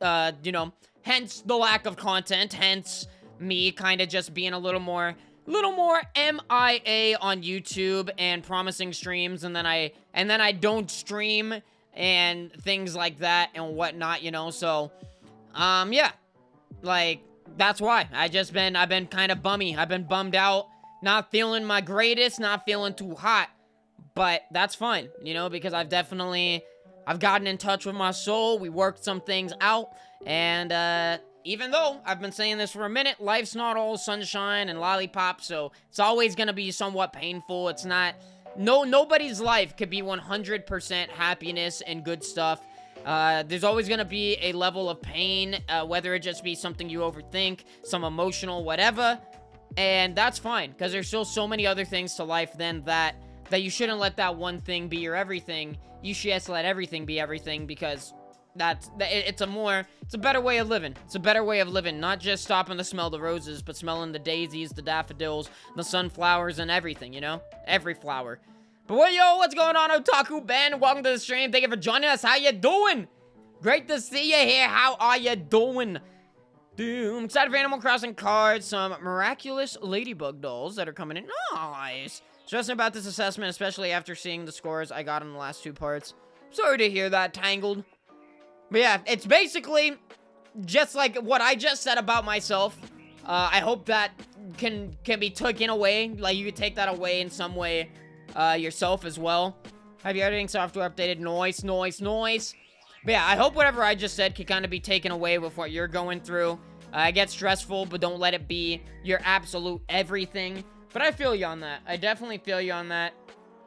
you know, hence the lack of content, hence me kind of just being a little more MIA on YouTube and promising streams, and then I don't stream and things like that and whatnot, you know. So yeah, like, that's why I've been kind of bummy. I've been bummed out, not feeling my greatest, not feeling too hot, but that's fine, you know, because I've gotten in touch with my soul. We worked some things out, and even though I've been saying this for a minute, life's not all sunshine and lollipops, so it's always gonna be somewhat painful. It's not, nobody's life could be 100% happiness and good stuff. There's always gonna be a level of pain, whether it just be something you overthink, some emotional whatever, and that's fine, because there's still so many other things to life than that that you shouldn't let that one thing be your everything. You should just let everything be everything, because it's a better way of living. It's a better way of living, not just stopping to smell the roses, but smelling the daisies, the daffodils, the sunflowers, and everything, you know? Every flower. But what's going on, Otaku Ben? Welcome to the stream. Thank you for joining us. How you doing? Great to see you here. How are you doing? Dude, I'm excited for Animal Crossing cards, some miraculous ladybug dolls that are coming in. Nice. Stressing about this assessment, especially after seeing the scores I got in the last 2 parts. Sorry to hear that, Tangled. But yeah, it's basically just like what I just said about myself. I hope that can be taken away. Like, you could take that away in some way yourself as well. Have your editing software updated? Noise. But yeah, I hope whatever I just said can kind of be taken away with what you're going through. It gets stressful, but don't let it be your absolute everything. But I feel you on that. I definitely feel you on that.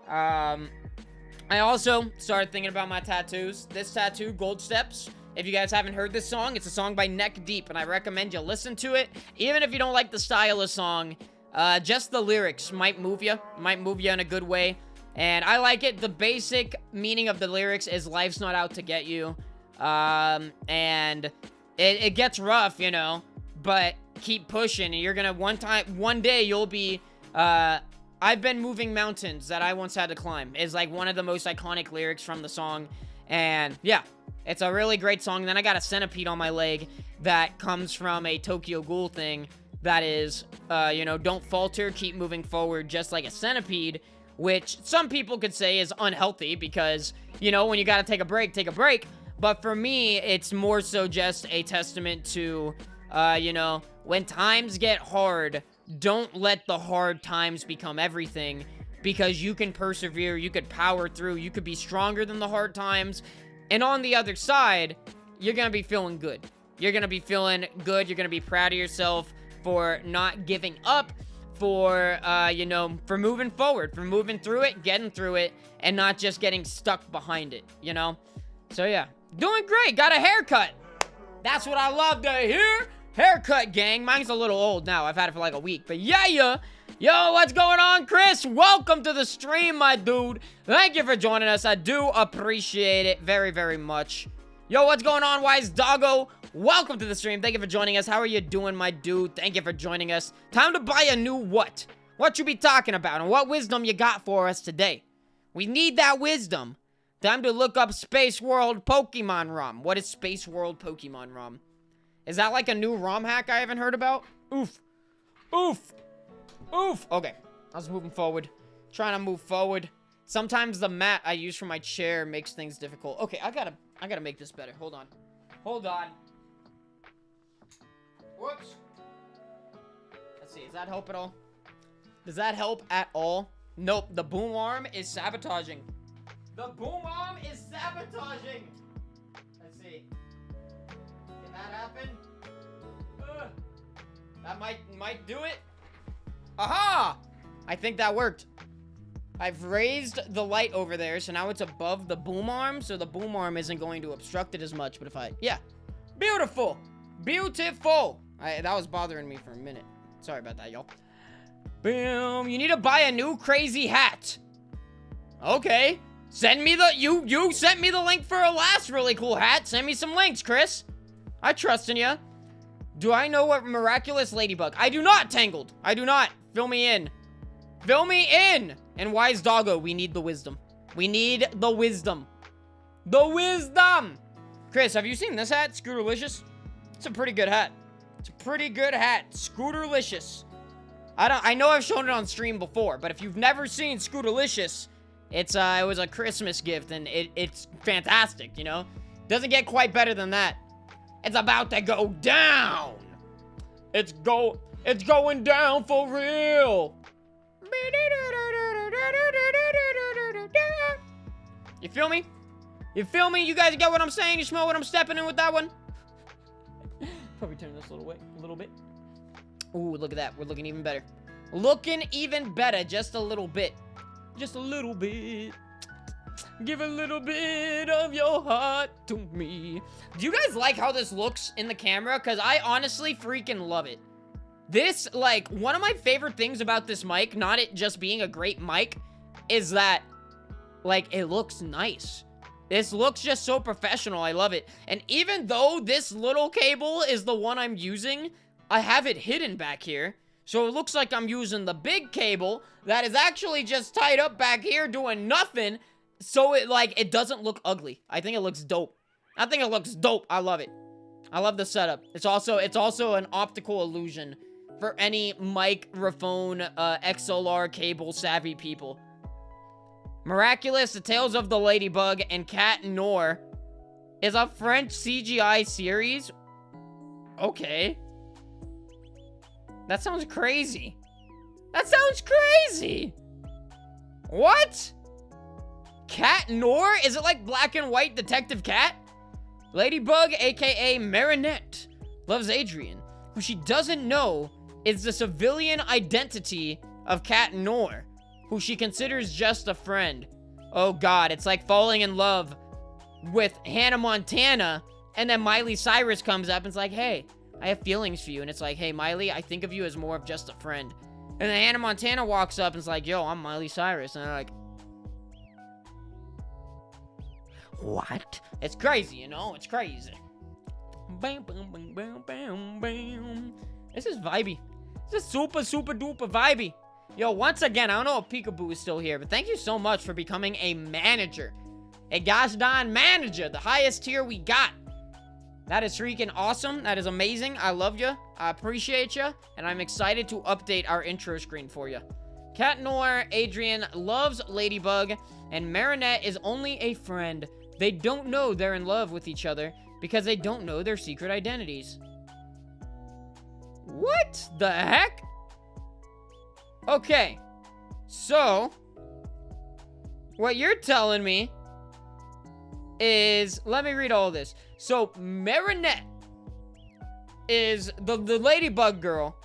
I also started thinking about my tattoos. This tattoo, Gold Steps. If you guys haven't heard this song, it's a song by Neck Deep, and I recommend you listen to it. Even if you don't like the style of the song, just the lyrics might move you. Might move you in a good way. And I like it. The basic meaning of the lyrics is life's not out to get you. And it gets rough, you know, but keep pushing. And you're gonna, one day you'll be, I've been moving mountains that I once had to climb is like one of the most iconic lyrics from the song. And yeah, it's a really great song. And then I got a centipede on my leg that comes from a Tokyo Ghoul thing that is, you know, don't falter, keep moving forward just like a centipede, which some people could say is unhealthy because, you know, when you gotta take a break, take a break. But for me, it's more so just a testament to, you know, when times get hard, don't let the hard times become everything, because you can persevere, you could power through, you could be stronger than the hard times, and on the other side, you're gonna be feeling good. You're gonna be feeling good, you're gonna be proud of yourself for not giving up, for, you know, for moving forward, for moving through it, getting through it, and not just getting stuck behind it, you know? So yeah, doing great, got a haircut. That's what I love to hear. Haircut, gang. Mine's a little old now. I've had it for like a week. But yeah. Yo, what's going on, Chris? Welcome to the stream, my dude. Thank you for joining us. I do appreciate it very, very much. Yo, what's going on, Wise Doggo? Welcome to the stream. Thank you for joining us. How are you doing, my dude? Thank you for joining us. Time to buy a new what? What you be talking about? And what wisdom you got for us today? We need that wisdom. Time to look up Space World Pokemon ROM. What is Space World Pokemon ROM? Is that like a new ROM hack I haven't heard about? Oof. Okay, I was moving forward. Trying to move forward. Sometimes the mat I use for my chair makes things difficult. Okay, I gotta make this better. Hold on. Whoops. Let's see, does that help at all? Does that help at all? Nope, the boom arm is sabotaging. Let's see. Can that happen? That might do it. Aha! I think that worked. I've raised the light over there, so now it's above the boom arm, so the boom arm isn't going to obstruct it as much. But if yeah. Beautiful. That was bothering me for a minute. Sorry about that, y'all. Boom. You need to buy a new crazy hat. Okay. Send me you sent me the link for a last really cool hat. Send me some links, Chris. I trust in ya. Do I know what miraculous ladybug? I do not, Tangled. I do not. Fill me in. And Wise Doggo, we need the wisdom. Chris, have you seen this hat? Scooterlicious? It's a pretty good hat. Scooterlicious. I know I've shown it on stream before, but if you've never seen Scooterlicious, it was a Christmas gift, and it's fantastic, you know? Doesn't get quite better than that. It's about to go down. It's going down for real. You feel me? You guys get what I'm saying? You smell what I'm stepping in with that one? Probably turn this a little bit. Ooh, look at that. We're looking even better. Just a little bit. Give a little bit of your heart to me. Do you guys like how this looks in the camera? Because I honestly freaking love it. This, like, one of my favorite things about this mic, not it just being a great mic, is that, like, it looks nice. This looks just so professional. I love it. And even though this little cable is the one I'm using, I have it hidden back here. So it looks like I'm using the big cable that is actually just tied up back here doing nothing. So it, like, it doesn't look ugly. I think it looks dope. I think it looks dope. I love it. I love the setup. It's also an optical illusion for any microphone, XLR cable savvy people. Miraculous, The Tales of the Ladybug, and Cat Noir is a French CGI series. Okay. That sounds crazy. That sounds crazy. What? Cat Noir? Is it like black and white Detective Cat? Ladybug, aka Marinette, loves Adrian, who she doesn't know is the civilian identity of Cat Noir, who she considers just a friend. Oh god, it's like falling in love with Hannah Montana, and then Miley Cyrus comes up and is like, hey, I have feelings for you. And it's like, hey, Miley, I think of you as more of just a friend. And then Hannah Montana walks up and is like, yo, I'm Miley Cyrus. And they're like, what? It's crazy, you know? It's crazy. Bam, bam, bam, bam, bam, bam. This is vibey. This is super, super duper vibey. Yo, once again, I don't know if Peekaboo is still here, but thank you so much for becoming a manager. A gosh darn manager. The highest tier we got. That is freaking awesome. That is amazing. I love you. I appreciate you. And I'm excited to update our intro screen for you. Cat Noir, Adrian loves Ladybug, and Marinette is only a friend. They don't know they're in love with each other because they don't know their secret identities. What the heck? Okay. So, what you're telling me is, let me read all this. So, Marinette is the Ladybug girl.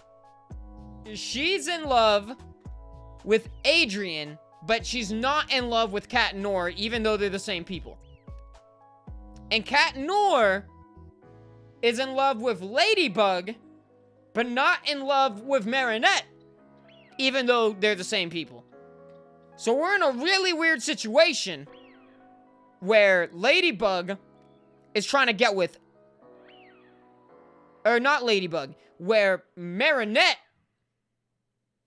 She's in love with Adrian, but she's not in love with Cat Noir, even though they're the same people. And Cat Noir is in love with Ladybug, but not in love with Marinette, even though they're the same people. So we're in a really weird situation where Ladybug is trying to get with, or not Ladybug, where Marinette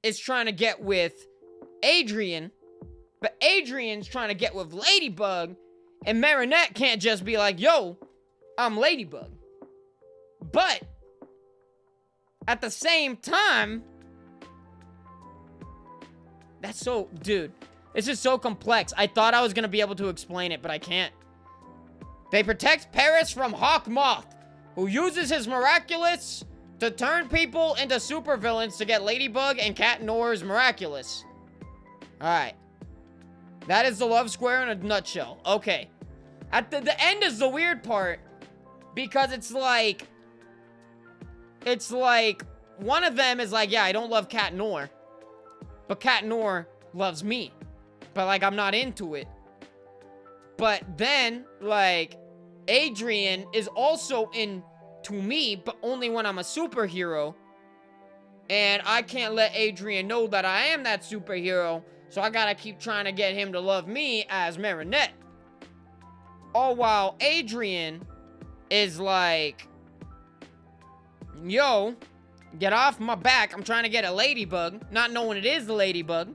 is trying to get with Adrian, but Adrian's trying to get with Ladybug, and Marinette can't just be like, yo, I'm Ladybug. But at the same time, that's so, dude, this is so complex. I thought I was gonna be able to explain it, but I can't. They protect Paris from Hawk Moth, who uses his miraculous to turn people into supervillains to get Ladybug and Cat Noir's miraculous. Alright. That is the love square in a nutshell. Okay. At the end is the weird part, because it's like, one of them is like, yeah, I don't love Cat Noir, but Cat Noir loves me, but, like, I'm not into it. But then, like, Adrian is also into me, but only when I'm a superhero, and I can't let Adrian know that I am that superhero, so I gotta keep trying to get him to love me as Marinette. All while Adrian is like, yo, get off my back, I'm trying to get a Ladybug, not knowing it is the Ladybug.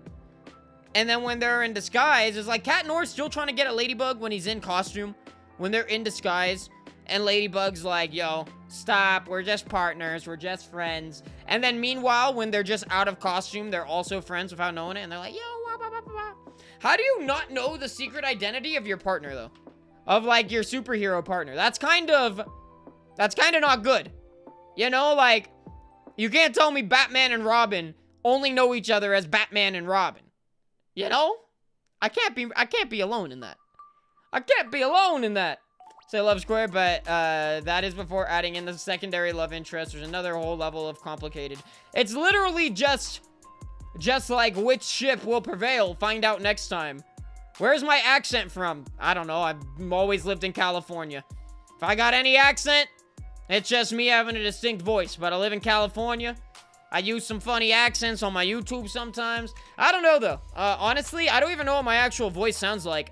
And then when they're in disguise, it's like Cat Noir's still trying to get a Ladybug when he's in costume, when they're in disguise, and Ladybug's like, yo, stop, we're just partners, we're just friends. And then meanwhile, when they're just out of costume, they're also friends without knowing it, and they're like, yo, wah, wah, wah, wah. How do you not know the secret identity of your partner, though? Of, like, your superhero partner? That's kind of not good. You know, like, you can't tell me Batman and Robin only know each other as Batman and Robin. You know? I can't be alone in that. I can't be alone in that. Say love square, but that is before adding in the secondary love interest. There's another whole level of complicated. It's literally just like which ship will prevail. Find out next time. Where's my accent from? I don't know. I've always lived in California. If I got any accent, it's just me having a distinct voice. But I live in California. I use some funny accents on my YouTube sometimes. I don't know, though. Honestly, I don't even know what my actual voice sounds like.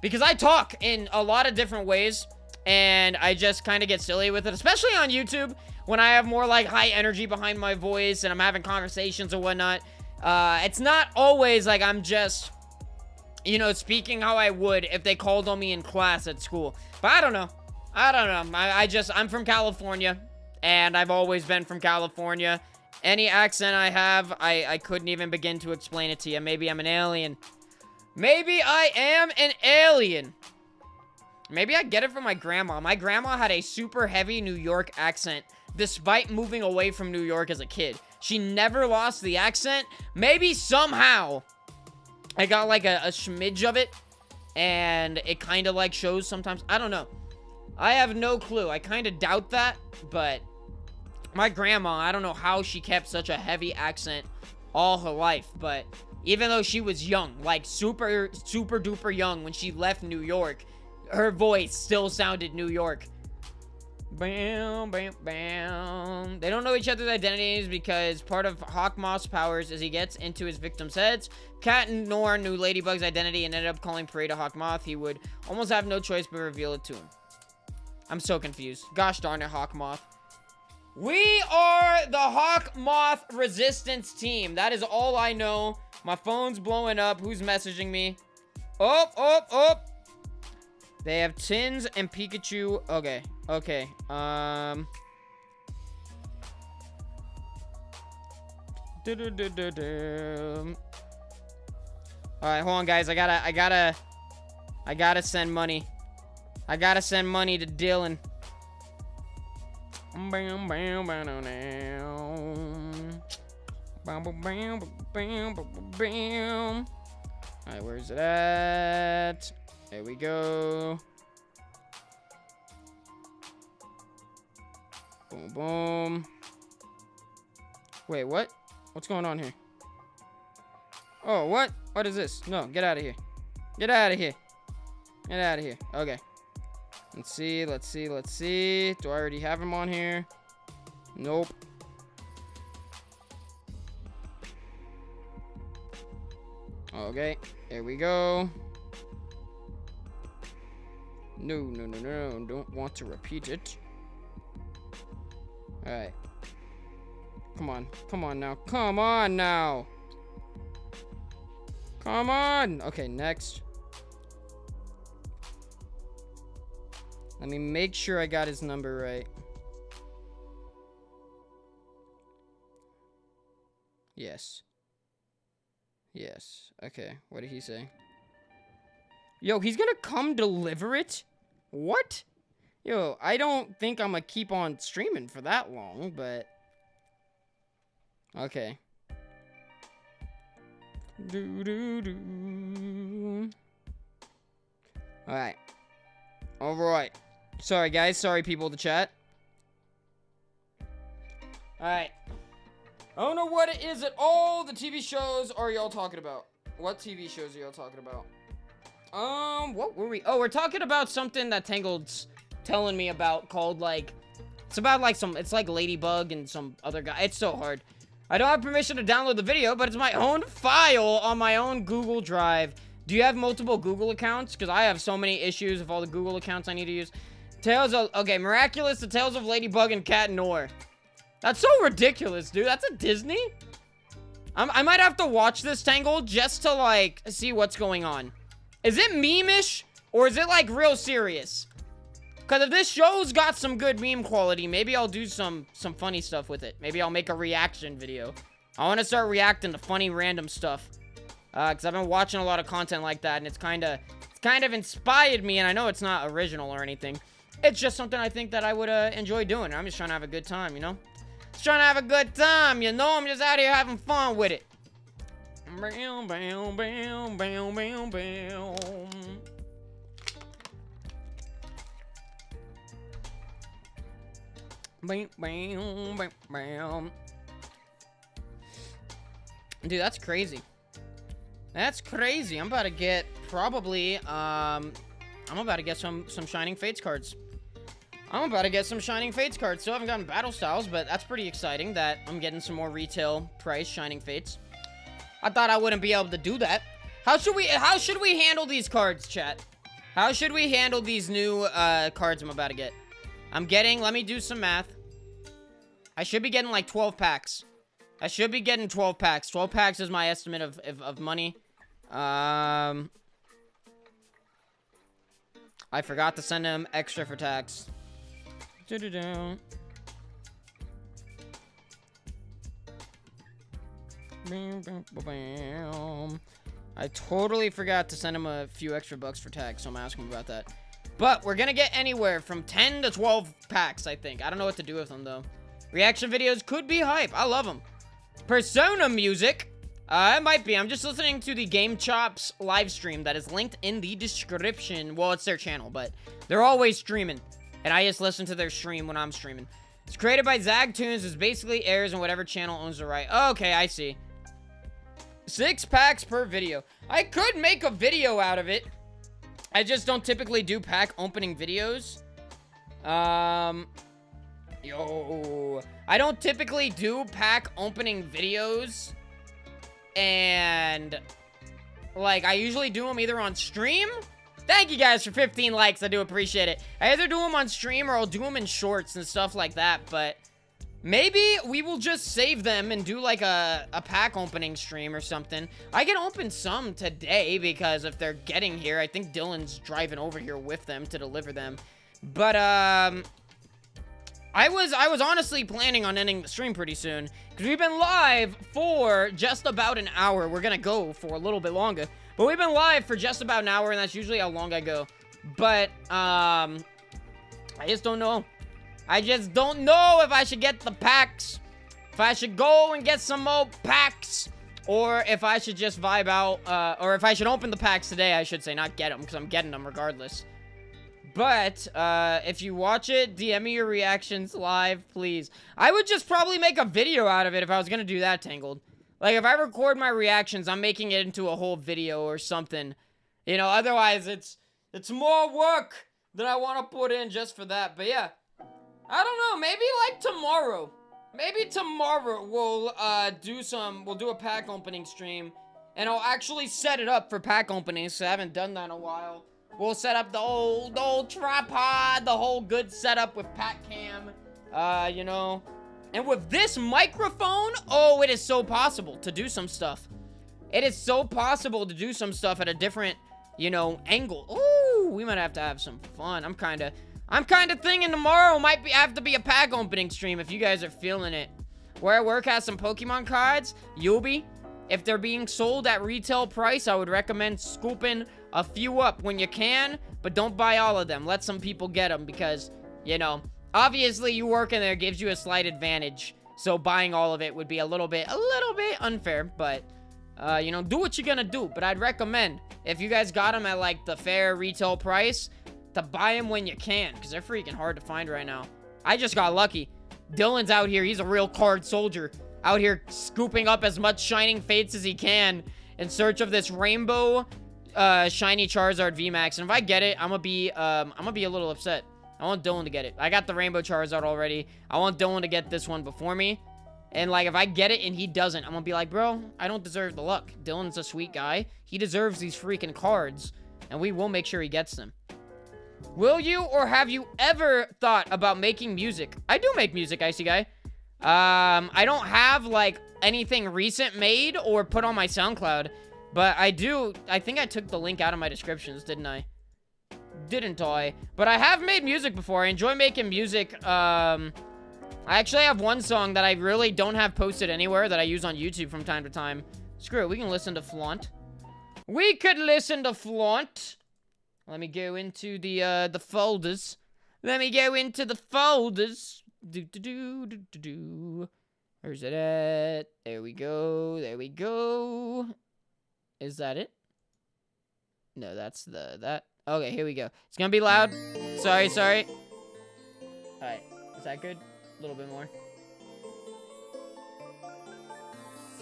Because I talk in a lot of different ways. And I just kind of get silly with it. Especially on YouTube. When I have more, like, high energy behind my voice. And I'm having conversations and whatnot. It's not always like I'm just, you know, speaking how I would if they called on me in class at school. But I don't know. I'm from California. And I've always been from California. Any accent I have, I couldn't even begin to explain it to you. Maybe I'm an alien. Maybe I am an alien. Maybe I get it from my grandma. My grandma had a super heavy New York accent, despite moving away from New York as a kid. She never lost the accent. Maybe somehow I got like a smidge of it, and it kind of like shows sometimes. I don't know. I have no clue. I kind of doubt that, but my grandma, I don't know how she kept such a heavy accent all her life, but even though she was young, like super duper young when she left New York, her voice still sounded New York. Bam, bam, bam. They don't know each other's identities because part of Hawkmoth's powers is he gets into his victims' heads. Cat and Nor knew Ladybug's identity and ended up calling prey to Hawkmoth. He would almost have no choice but reveal it to him. I'm so confused. Gosh darn it, Hawkmoth. We are the Hawkmoth resistance team. That is all I know. My phone's blowing up. Who's messaging me? Oh. They have Tins and Pikachu. Okay. Alright, hold on, guys. I gotta send money. I gotta send money to Dylan. Bam, bam, bam, bam, bam, bam, bam. Alright, where's it at? There we go. Boom, boom. Wait, what? What's going on here? Oh, what? What is this? No, get out of here. Get out of here. Get out of here. Okay. Let's see. Do I already have him on here? Nope. Okay. There we go. No. Don't want to repeat it. Alright. Come on now. Come on! Okay, next. Let me make sure I got his number right. Yes. Okay, what did he say? Yo, he's gonna come deliver it? What? Yo, I don't think I'm gonna keep on streaming for that long, but... Okay. Alright. Alright. Sorry, guys. Sorry, people in the chat. Alright. I don't know what it is at all. The TV shows are y'all talking about? What TV shows are y'all talking about? What were we? Oh, we're talking about something that Tangled's telling me about called, like... It's about, like, it's like Ladybug and some other guy. It's so hard. I don't have permission to download the video, but it's my own file on my own Google Drive. Do you have multiple Google accounts? Because I have so many issues with all the Google accounts I need to use. Okay, Miraculous, The Tales of Ladybug and Cat Nor. That's so ridiculous, dude. That's a Disney? I might have to watch this, Tangled, just to, like, see what's going on. Is it meme-ish? Or is it, like, real serious? Because if this show's got some good meme quality, maybe I'll do some funny stuff with it. Maybe I'll make a reaction video. I want to start reacting to funny random stuff. Because I've been watching a lot of content like that, and it's kind of inspired me, and I know it's not original or anything. It's just something I think that I would enjoy doing. I'm just trying to have a good time, you know? Just trying to have a good time, you know? I'm just out here having fun with it. Bam, bam, bam, bam, bam, bam. Bam, bam, bam, bam. Dude, that's crazy. That's crazy. I'm about to get probably, I'm about to get some Shining Fates cards. I'm about to get some Shining Fates cards. Still haven't gotten Battle Styles, but that's pretty exciting that I'm getting some more retail price Shining Fates. I thought I wouldn't be able to do that. How should we handle these cards, chat? How should we handle these new cards I'm about to get? Let me do some math. I should be getting like 12 packs. I should be getting 12 packs. 12 packs is my estimate of money. I forgot to send him extra for tax. I totally forgot to send him a few extra bucks for tax, so I'm asking him about that. But we're gonna get anywhere from 10 to 12 packs, I think. I don't know what to do with them, though. Reaction videos could be hype. I love them. Persona music. It might be. I'm just listening to the GameChops live stream that is linked in the description. Well, it's their channel, but they're always streaming. And I just listen to their stream when I'm streaming. It's created by Zagtoons. It basically airs on whatever channel owns the right. Okay, I see. 6 packs per video. I could make a video out of it. I just don't typically do pack opening videos. I don't typically do pack opening videos. And, like, I usually do them either on stream. Thank you guys for 15 likes. I do appreciate it. I either do them on stream or I'll do them in shorts and stuff like that. But maybe we will just save them and do, like, a pack opening stream or something. I can open some today because if they're getting here, I think Dylan's driving over here with them to deliver them. But, I was honestly planning on ending the stream pretty soon because we've been live for just about an hour. We're gonna go for a little bit longer, but we've been live for just about an hour, and that's usually how long I go. But, I just don't know. I just don't know if I should get the packs, if I should go and get some more packs, or if I should just vibe out, or if I should open the packs today, I should say, not get them, because I'm getting them regardless. But, if you watch it, DM me your reactions live, please. I would just probably make a video out of it if I was gonna do that, Tangled. Like, if I record my reactions, I'm making it into a whole video or something. You know, otherwise, it's more work than I want to put in just for that. But, yeah. I don't know, maybe, like, tomorrow. Maybe tomorrow we'll do a pack opening stream. And I'll actually set it up for pack openings, so I haven't done that in a while. We'll set up the old tripod, the whole good setup with pack cam, you know. And with this microphone, oh, it is so possible to do some stuff. It is so possible to do some stuff at a different, you know, angle. Ooh, we might have to have some fun. I'm kind of thinking tomorrow might have to be a pack opening stream if you guys are feeling it. Where I work has some Pokemon cards. Yubi. If they're being sold at retail price, I would recommend scooping a few up when you can, but don't buy all of them. Let some people get them because, you know, obviously you working there gives you a slight advantage. So buying all of it would be a little bit unfair, but, you know, do what you're gonna do. But I'd recommend, if you guys got them at, like, the fair retail price, to buy them when you can, because they're freaking hard to find right now. I just got lucky. Dylan's out here. He's a real card soldier. Out here scooping up as much Shining Fates as he can in search of this rainbow shiny Charizard VMAX. And if I get it, I'm gonna be a little upset. I want Dylan to get it. I got the rainbow Charizard already. I want Dylan to get this one before me. And, like, if I get it and he doesn't, I'm gonna be like, bro, I don't deserve the luck. Dylan's a sweet guy. He deserves these freaking cards. And we will make sure he gets them. Will you or have you ever thought about making music? I do make music, Icy Guy. I don't have, like, anything recent made or put on my SoundCloud, but I do. I think I took the link out of my descriptions, didn't I? Didn't I? But I have made music before. I enjoy making music. I actually have one song that I really don't have posted anywhere that I use on YouTube from time to time. Screw it, we can listen to Flaunt. We could listen to Flaunt. Let me go into the folders. Let me go into the folders. Where's it at? There we go. There we go. Is that it? No, that's that. Okay, here we go. It's gonna be loud. Sorry. Alright. Is that good? A little bit more.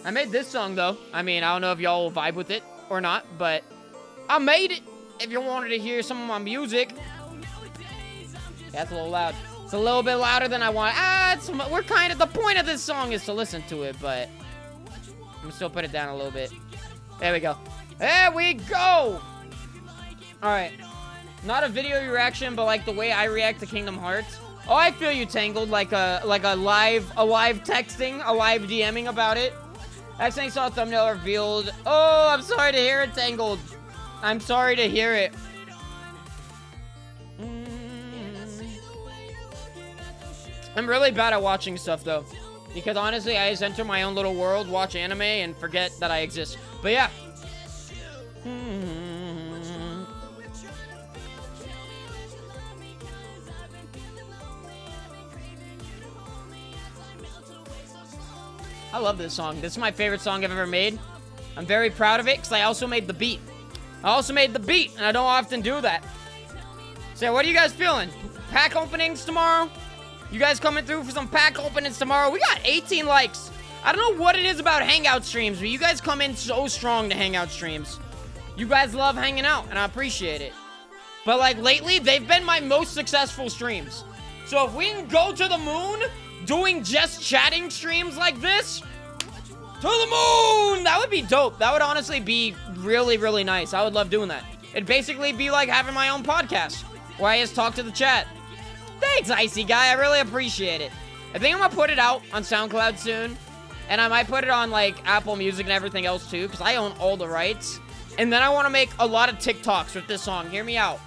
I made this song, though. I mean, I don't know if y'all will vibe with it or not, but I made it. If you wanted to hear some of my music. That's a little loud. It's a little bit louder than I want. We're kind of, the point of this song is to listen to it, but I'm gonna still put it down a little bit. There we go. There we go! Alright. Not a video reaction, but like the way I react to Kingdom Hearts. Oh, I feel you, Tangled. Like a live texting, a live DMing about it. Accidentally saw a thumbnail revealed. Oh, I'm sorry to hear it, Tangled. I'm sorry to hear it. I'm really bad at watching stuff, though. Because honestly, I just enter my own little world, watch anime, and forget that I exist. But yeah. I love this song. This is my favorite song I've ever made. I'm very proud of it because I also made the beat. And I don't often do that. So what are you guys feeling? Pack openings tomorrow? You guys coming through for some pack openings tomorrow? We got 18 likes. I don't know what it is about hangout streams, but you guys come in so strong to hangout streams. You guys love hanging out, and I appreciate it. But like lately, they've been my most successful streams. So if we can go to the moon doing just chatting streams like this, to the moon, that would be dope. That would honestly be really, really nice. I would love doing that. It'd basically be like having my own podcast where I just talk to the chat. Thanks, Icy Guy. I really appreciate it. I think I'm gonna put it out on SoundCloud soon. And I might put it on like Apple Music and everything else too, because I own all the rights. And then I want to make a lot of TikToks with this song. Hear me out.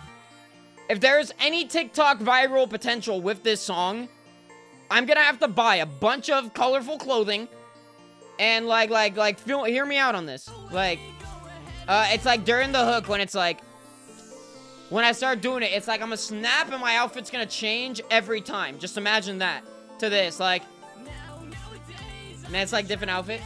If there's any TikTok viral potential with this song, I'm gonna have to buy a bunch of colorful clothing and hear me out on this. Like, it's like during the hook when it's like, when I start doing it, it's like I'm gonna snap and my outfit's gonna change every time. Just imagine that to this, like, man, it's like different outfit.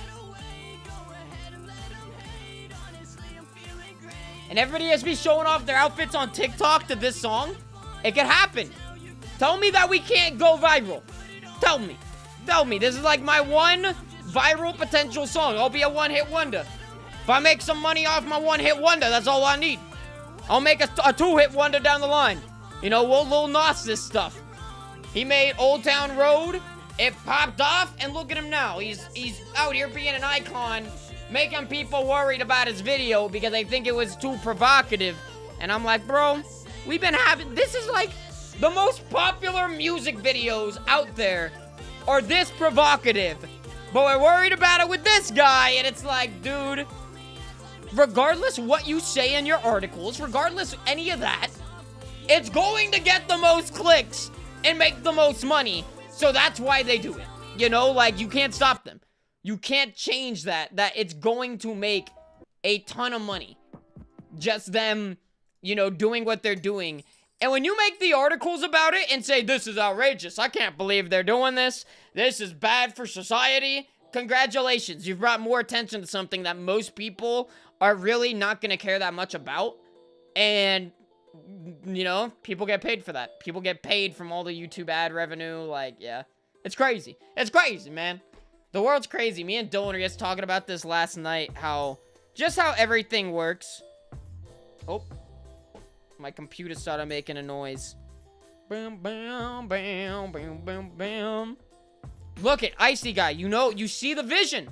And everybody has to be showing off their outfits on TikTok to this song. It could happen. Tell me that we can't go viral. Tell me. Tell me. This is like my one viral potential song. I'll be a one-hit wonder. If I make some money off my one-hit wonder, that's all I need. I'll make a two-hit wonder down the line. You know, we'll Lil Nas this stuff. He made Old Town Road. It popped off, and look at him now. He's out here being an icon, making people worried about his video because they think it was too provocative. And I'm like, bro, we've been having... This is like... The most popular music videos out there are this provocative. But we're worried about it with this guy, and it's like, dude, regardless what you say in your articles, regardless any of that, it's going to get the most clicks and make the most money. So that's why they do it. You know, like, you can't stop them. You can't change that it's going to make a ton of money. Just them, you know, doing what they're doing. And when you make the articles about it and say, this is outrageous, I can't believe they're doing this, this is bad for society, congratulations. You've brought more attention to something that most people are really not going to care that much about. And, you know, people get paid for that. People get paid from all the YouTube ad revenue. Like, yeah. It's crazy. It's crazy, man. The world's crazy. Me and Dylan were just talking about this last night, how everything works. Oh. My computer started making a noise. Bam, bam, bam, bam, bam, bam. Look at Icy Guy. You know, you see the vision.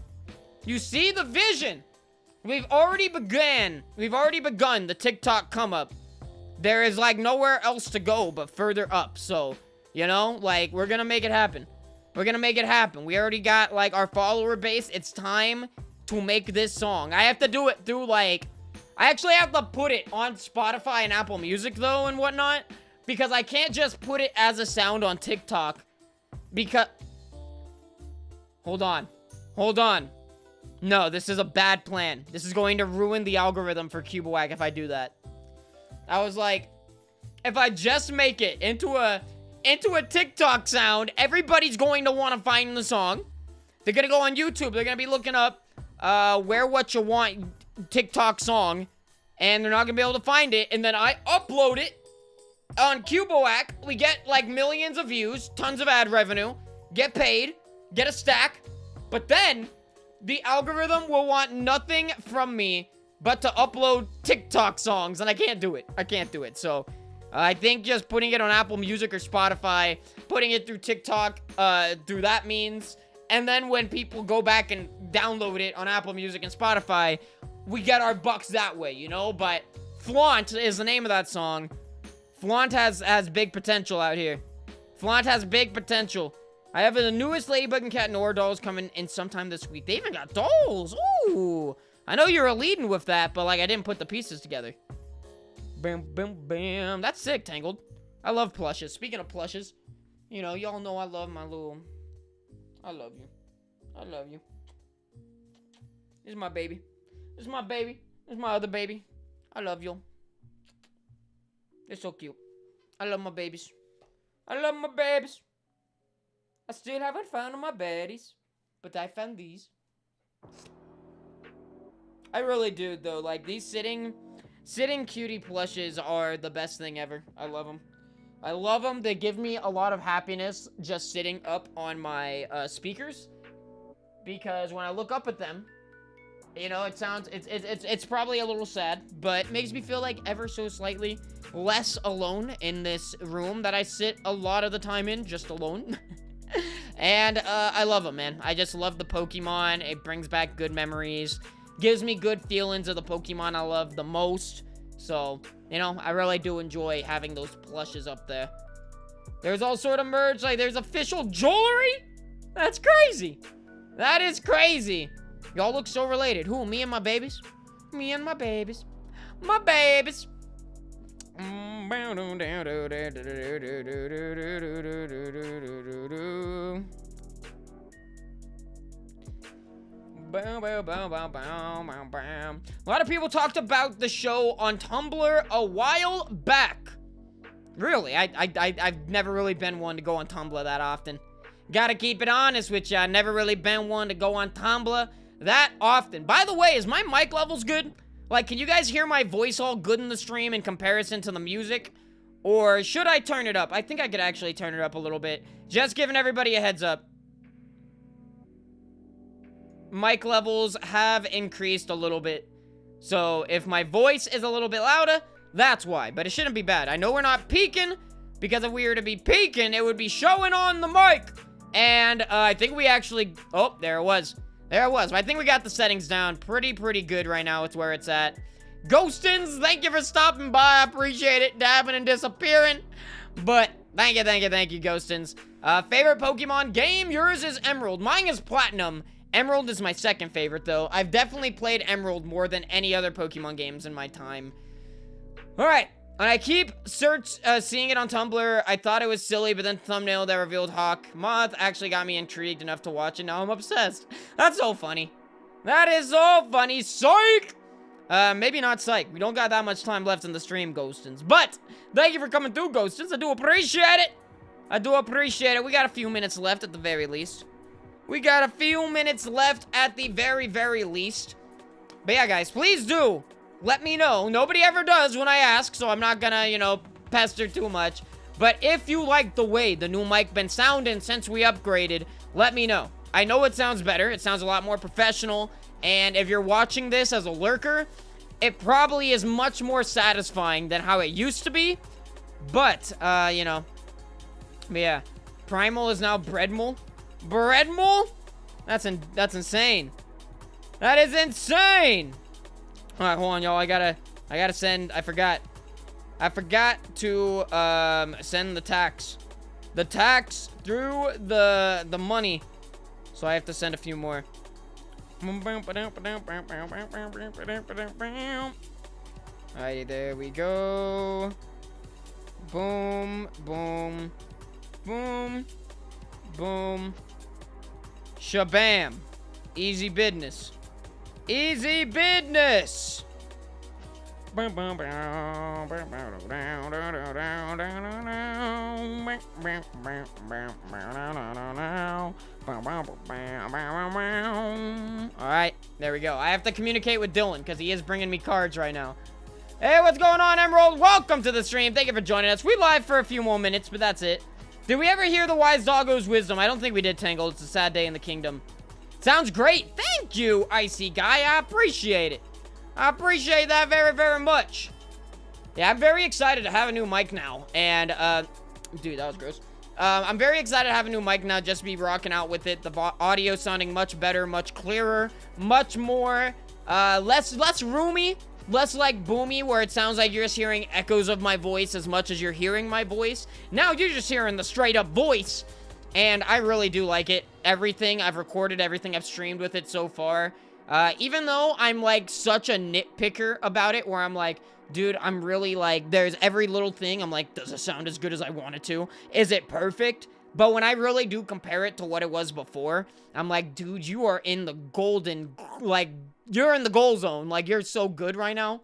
You see the vision. We've already begun the TikTok come up. There is like nowhere else to go but further up. So, you know, like, we're gonna make it happen. We're gonna make it happen. We already got like our follower base. It's time to make this song. I have to do it through like, I actually have to put it on Spotify and Apple Music, though, and whatnot. Because I can't just put it as a sound on TikTok. Because... Hold on. Hold on. No, this is a bad plan. This is going to ruin the algorithm for Cubawag if I do that. I was like, if I just make it into a TikTok sound, everybody's going to want to find the song. They're going to go on YouTube. They're going to be looking up, Wear What You Want... TikTok song, and they're not gonna be able to find it, and then I upload it on Cubawag. We get like millions of views, tons of ad revenue, get paid, get a stack, but then the algorithm will want nothing from me but to upload TikTok songs, and I can't do it. I can't do it. So I think just putting it on Apple Music or Spotify, putting it through TikTok, through that means, and then when people go back and download it on Apple Music and Spotify, we get our bucks that way, you know? But Flaunt is the name of that song. Flaunt has big potential out here. Flaunt has big potential. I have the newest Ladybug and Cat Noir dolls coming in sometime this week. They even got dolls. Ooh. I know you're leading with that, but, like, I didn't put the pieces together. Bam, bam, bam. That's sick, Tangled. I love plushes. Speaking of plushes, you know, y'all know I love my little... I love you. I love you. This is my baby. This is my baby. This is my other baby. I love you. They're so cute. I love my babies. I love my babies. I still haven't found my baddies, but I found these. I really do, though. Like, these sitting cutie plushes are the best thing ever. I love them. I love them. They give me a lot of happiness just sitting up on my speakers, because when I look up at them, you know, it's probably a little sad, but it makes me feel like ever so slightly less alone in this room that I sit a lot of the time in, just alone. And I love them, man. I just love the Pokemon. It brings back good memories, gives me good feelings of the Pokemon I love the most. So, you know, I really do enjoy having those plushes up there. There's all sort of merch, like there's official jewelry? That's crazy. That is crazy. Y'all look so related. Who, me and my babies? Me and my babies. My babies. A lot of people talked about the show on Tumblr a while back. Really, I've never really been one to go on Tumblr that often. Gotta keep it honest with you. I've never really been one to go on Tumblr that often. By the way, is my mic levels good? Like, can you guys hear my voice all good in the stream in comparison to the music? Or should I turn it up? I think I could actually turn it up a little bit. Just giving everybody a heads up. Mic levels have increased a little bit. So, if my voice is a little bit louder, that's why. But it shouldn't be bad. I know we're not peaking, because if we were to be peaking, it would be showing on the mic. And I think we actually... Oh, there it was. There it was. But I think we got the settings down pretty good right now with where it's at. Ghostins, thank you for stopping by. I appreciate it. Dabbing and disappearing. But thank you, Ghostins. Favorite Pokemon game? Yours is Emerald. Mine is Platinum. Emerald is my second favorite, though. I've definitely played Emerald more than any other Pokemon games in my time. Alright. And I keep seeing it on Tumblr. I thought it was silly, but then the thumbnail that revealed Hawk Moth actually got me intrigued enough to watch it. Now I'm obsessed. That's so funny. That is so funny. Psych! Maybe not psych. We don't got that much time left in the stream, Ghostins. But, thank you for coming through, Ghostins. I do appreciate it. I do appreciate it. We got a few minutes left at the very least. We got a few minutes left at the very least. But yeah, guys, please do let me know. Nobody ever does when I ask, so I'm not gonna, you know, pester too much. But if you like the way the new mic been sounding since we upgraded, let me know. I know it sounds better. It sounds a lot more professional. And if you're watching this as a lurker, it probably is much more satisfying than how it used to be. But, you know. But yeah. Primal is now Breadmal. Breadmal? That's insane. That is insane! Alright, hold on, y'all. I gotta send... I forgot to, send the tax. The tax through the money. So I have to send a few more. Alright, there we go. Boom, boom, boom, boom. Shabam. Easy business. Easy business. Alright, there we go. I have to communicate with Dylan because he is bringing me cards right now. Hey, what's going on, Emerald? Welcome to the stream. Thank you for joining us. We live for a few more minutes, but that's it. Did we ever hear the wise doggo's wisdom? I don't think we did, Tangle. It's a sad day in the kingdom. Sounds great. Thank you, Icy Guy. I appreciate it. I appreciate that very much. Yeah, I'm very excited to have a new mic now. And, dude, that was gross. I'm very excited to have a new mic now, just be rocking out with it. The audio sounding much better, much clearer, much more, less roomy, less like boomy, where it sounds like you're just hearing echoes of my voice as much as you're hearing my voice. Now you're just hearing the straight up voice, and I really do like it. Everything I've recorded, everything I've streamed with it so far, even though I'm like such a nitpicker about it, where I'm like, dude, I'm really like, there's every little thing. I'm like, does it sound as good as I want it to? Is it perfect? But when I really do compare it to what it was before, I'm like, dude, you are in the golden, like, you're in the goal zone. Like, you're so good right now.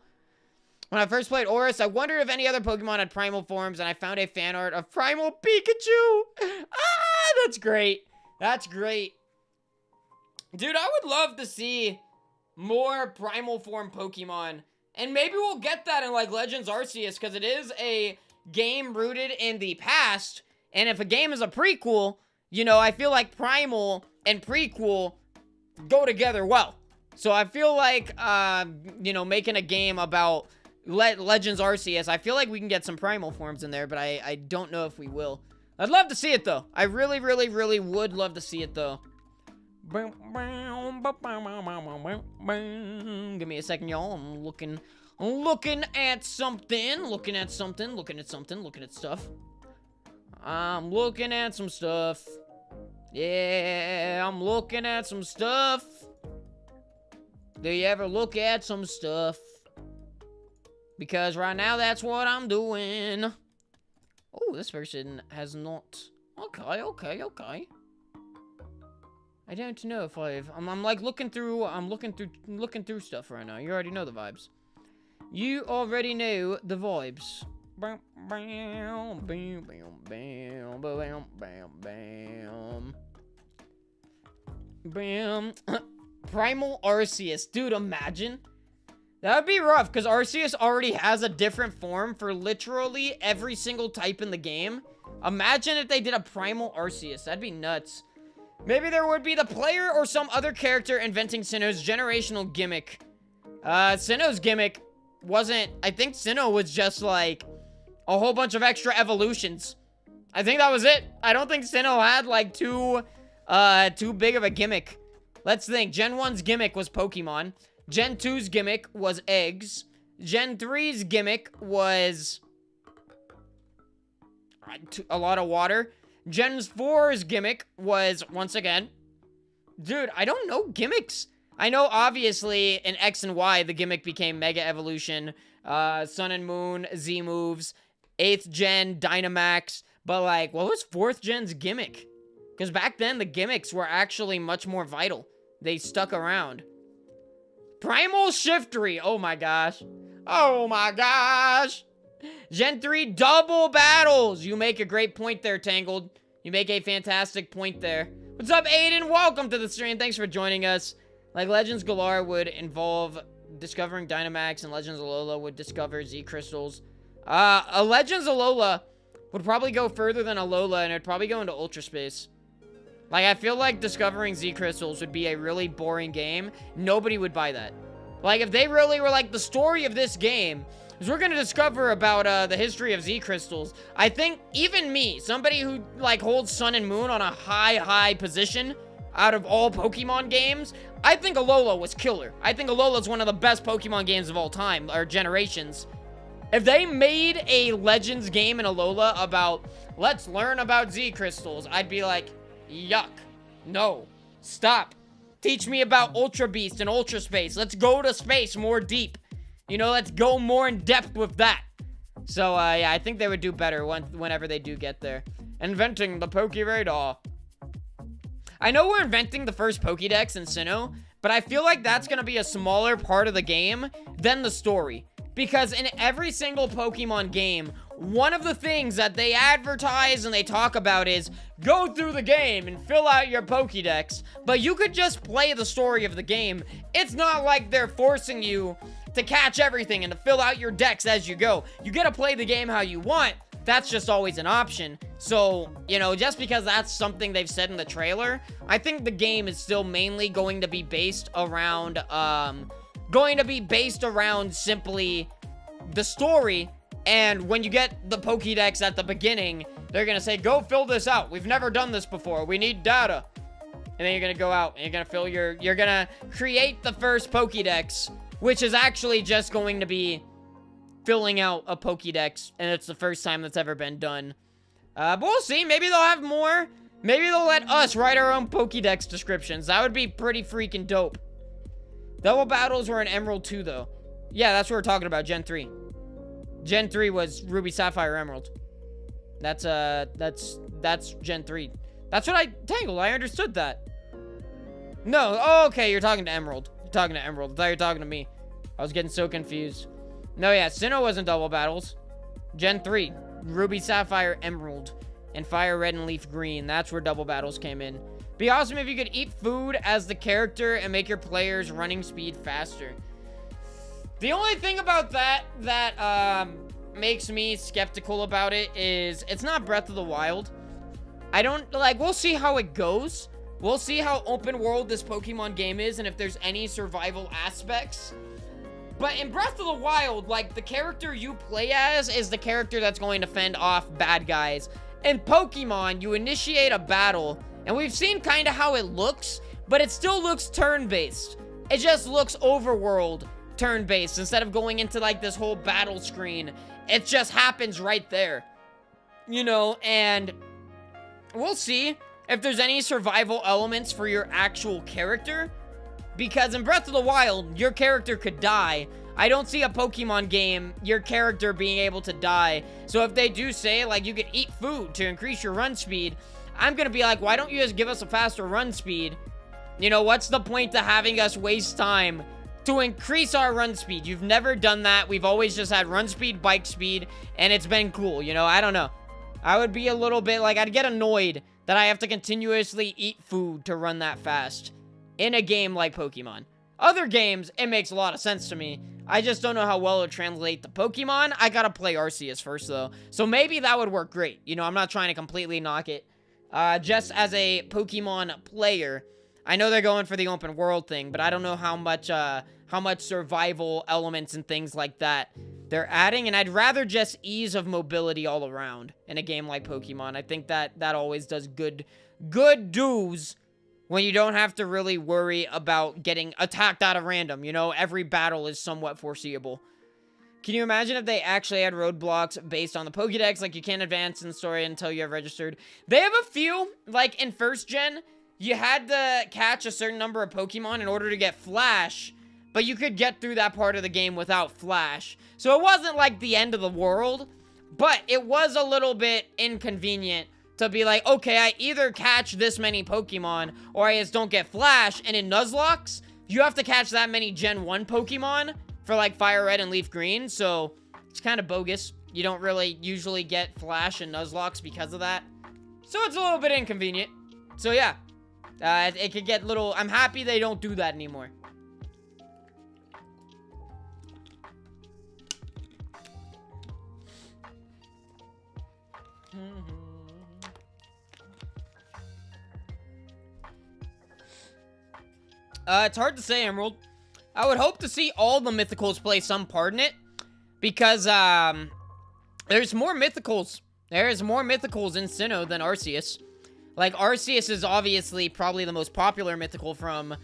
When I first played Oris, I wondered if any other Pokemon had primal forms, and I found a fan art of Primal Pikachu. Ah, that's great. That's great. Dude, I would love to see more primal form Pokemon. And maybe we'll get that in, like, Legends Arceus, because it is a game rooted in the past. And if a game is a prequel, you know, I feel like Primal and prequel go together well. So I feel like, you know, making a game about Legends Arceus, I feel like we can get some Primal forms in there, but I don't know if we will. I'd love to see it, though. I really, really, really would love to see it, though. Give me a second, y'all. I'm looking at something. Looking at stuff. I'm looking at some stuff. Yeah, I'm looking at some stuff. Do you ever look at some stuff? Because right now, that's what I'm doing. Oh, this person has not... Okay. I don't know if I'm like looking through stuff right now. You already know the vibes. You already know the vibes. Bam. Primal Arceus. Dude, imagine. That would be rough, because Arceus already has a different form for literally every single type in the game. Imagine if they did a Primal Arceus. That'd be nuts. Maybe there would be the player or some other character inventing Sinnoh's generational gimmick. Sinnoh's gimmick wasn't... I think Sinnoh was just, like, a whole bunch of extra evolutions. I think that was it. I don't think Sinnoh had, like, too big of a gimmick. Let's think. Gen 1's gimmick was Pokemon. Gen 2's gimmick was eggs. Gen 3's gimmick was... a lot of water. Gen 4's gimmick was, once again... Dude, I don't know gimmicks. I know, obviously, in X and Y, the gimmick became Mega Evolution, Sun and Moon, Z moves, 8th Gen, Dynamax, but, like, what was 4th Gen's gimmick? Because back then, the gimmicks were actually much more vital. They stuck around. Primal Shiftry, oh my gosh. Oh my gosh. Gen 3 double battles. You make a great point there, Tangled. You make a fantastic point there. What's up, Aiden? Welcome to the stream. Thanks for joining us. Like Legends Galar would involve discovering Dynamax, and Legends Alola would discover Z Crystals. A Legends Alola would probably go further than Alola, and it'd probably go into Ultra Space. Like, I feel like discovering Z Crystals would be a really boring game. Nobody would buy that. Like, if they really were like, the story of this game is we're gonna discover about the history of Z Crystals. I think even me, somebody who like holds Sun and Moon on a high position out of all Pokemon games, I think Alola was killer. I think Alola's one of the best Pokemon games of all time, or generations. If they made a Legends game in Alola about, let's learn about Z Crystals, I'd be like, yuck. No. Stop. Teach me about Ultra Beast and Ultra Space. Let's go to space more deep. You know, let's go more in depth with that. So, yeah, I think they would do better whenever they do get there. Inventing the Pokeradar. I know we're inventing the first Pokédex in Sinnoh, but I feel like that's going to be a smaller part of the game than the story. Because in every single Pokemon game, one of the things that they advertise and they talk about is go through the game and fill out your Pokédex. But you could just play the story of the game. It's not like they're forcing you to catch everything and to fill out your decks as you go. You get to play the game how you want. That's just always an option. So, you know, just because that's something they've said in the trailer, I think the game is still mainly going to be based around, simply the story And when you get the Pokédex at the beginning, they're gonna say, go fill this out. We've never done this before. We need data. And then you're gonna go out and you're gonna fill you're gonna create the first Pokédex, which is actually just going to be filling out a Pokédex, and it's the first time that's ever been done. But we'll see. Maybe they'll have more. Maybe they'll let us write our own Pokédex descriptions. That would be pretty freaking dope. Double battles were in Emerald 2, though. Yeah, that's what we're talking about, Gen 3. Gen 3 was Ruby, Sapphire, Emerald. That's Gen 3. That's what I tangled. I understood that. No, oh, okay, you're talking to Emerald. You're talking to Emerald. I thought you were talking to me. I was getting so confused. No, yeah, Sinnoh wasn't double battles. Gen 3, Ruby, Sapphire, Emerald, and Fire Red and Leaf Green. That's where double battles came in. Be awesome if you could eat food as the character and make your players' running speed faster. The only thing about that makes me skeptical about it is it's not Breath of the Wild. I don't, like, we'll see how it goes. We'll see how open world this Pokemon game is and if there's any survival aspects. But in Breath of the Wild, like, the character you play as is the character that's going to fend off bad guys. In Pokemon, you initiate a battle, and we've seen kind of how it looks, but it still looks turn-based. It just looks overworld turn-based instead of going into, like, this whole battle screen. It just happens right there. You know, and we'll see if there's any survival elements for your actual character. Because in Breath of the Wild, your character could die. I don't see a Pokemon game, your character being able to die. So if they do say, like, you could eat food to increase your run speed, I'm gonna be like, why don't you just give us a faster run speed? You know, what's the point to having us waste time to increase our run speed? You've never done that. We've always just had run speed, bike speed, and it's been cool, you know? I don't know. I would be a little bit, like, I'd get annoyed that I have to continuously eat food to run that fast in a game like Pokemon. Other games, it makes a lot of sense to me. I just don't know how well it would translate to Pokemon. I gotta play Arceus first, though. So maybe that would work great. You know, I'm not trying to completely knock it. Just as a Pokemon player, I know they're going for the open world thing, but I don't know how much survival elements and things like that they're adding, and I'd rather just ease of mobility all around in a game like Pokemon. I think that always does good do's when you don't have to really worry about getting attacked out of random. You know, every battle is somewhat foreseeable. Can you imagine if they actually had roadblocks based on the Pokédex? Like, you can't advance in the story until you have registered. They have a few. Like, in first gen, you had to catch a certain number of Pokemon in order to get Flash, but you could get through that part of the game without Flash. So it wasn't like the end of the world, but it was a little bit inconvenient to be like, okay, I either catch this many Pokemon or I just don't get Flash. And in Nuzlocke, you have to catch that many Gen 1 Pokemon for like Fire Red and Leaf Green. So it's kind of bogus. You don't really usually get Flash in Nuzlocke because of that. So it's a little bit inconvenient. So yeah, it could get little, I'm happy they don't do that anymore. It's hard to say, Emerald. I would hope to see all the mythicals play some part in it, because there's more mythicals. There's more mythicals in Sinnoh than Arceus. Like, Arceus is obviously probably the most popular mythical from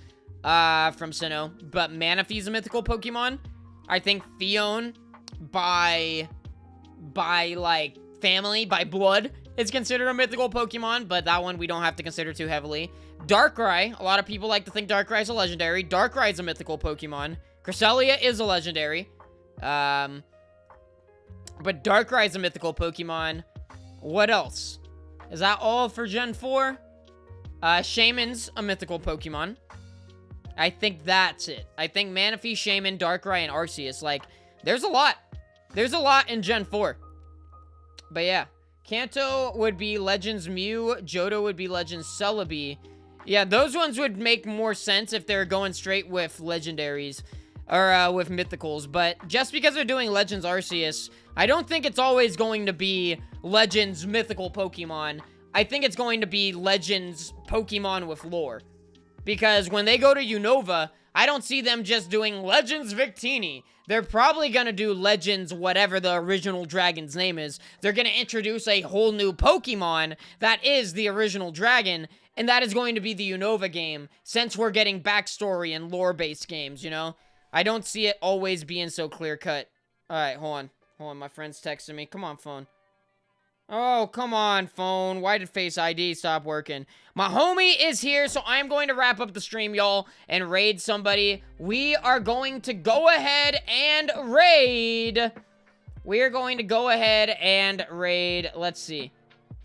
Sinnoh, but Manaphy's a mythical Pokemon. I think Fion, by like family, by blood, is considered a mythical Pokemon, but that one we don't have to consider too heavily. Darkrai, a lot of people like to think Darkrai is a legendary. Darkrai is a mythical Pokemon. Cresselia is a legendary. But Darkrai is a mythical Pokemon. What else? Is that all for Gen 4? Shaymin's a mythical Pokemon. I think that's it. I think Manaphy, Shaymin, Darkrai, and Arceus. Like, there's a lot. There's a lot in Gen 4. But yeah. Kanto would be Legends Mew. Johto would be Legends Celebi. Yeah, those ones would make more sense if they're going straight with legendaries. Or with mythicals. But just because they're doing Legends Arceus, I don't think it's always going to be Legends mythical Pokemon. I think it's going to be Legends Pokemon with lore. Because when they go to Unova, I don't see them just doing Legends Victini. They're probably gonna do Legends whatever the original dragon's name is. They're gonna introduce a whole new Pokemon that is the original dragon, and that is going to be the Unova game, since we're getting backstory and lore-based games, you know? I don't see it always being so clear-cut. Alright, hold on. Hold on, my friend's texting me. Come on, phone. Oh, come on, phone. Why did Face ID stop working? My homie is here, so I'm going to wrap up the stream, y'all, and raid somebody. We are going to go ahead and raid. We're going to go ahead and raid. Let's see.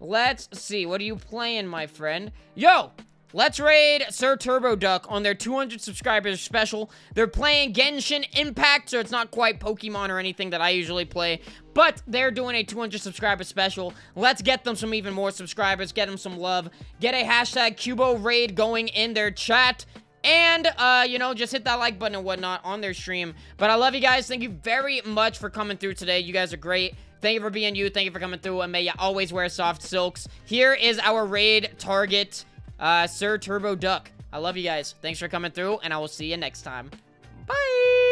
Let's see. What are you playing, my friend? Yo! Let's raid Sir Turbo Duck on their 200 subscribers special. They're playing Genshin Impact, so it's not quite Pokemon or anything that I usually play, but they're doing a 200 subscriber special. Let's get them some even more subscribers, get them some love, get a hashtag Cubo raid going in their chat, and, you know, just hit that like button and whatnot on their stream. But I love you guys. Thank you very much for coming through today. You guys are great. Thank you for being you. Thank you for coming through, and may you always wear soft silks. Here is our raid target. Sir Turbo Duck. I love you guys. Thanks for coming through, and I will see you next time. Bye!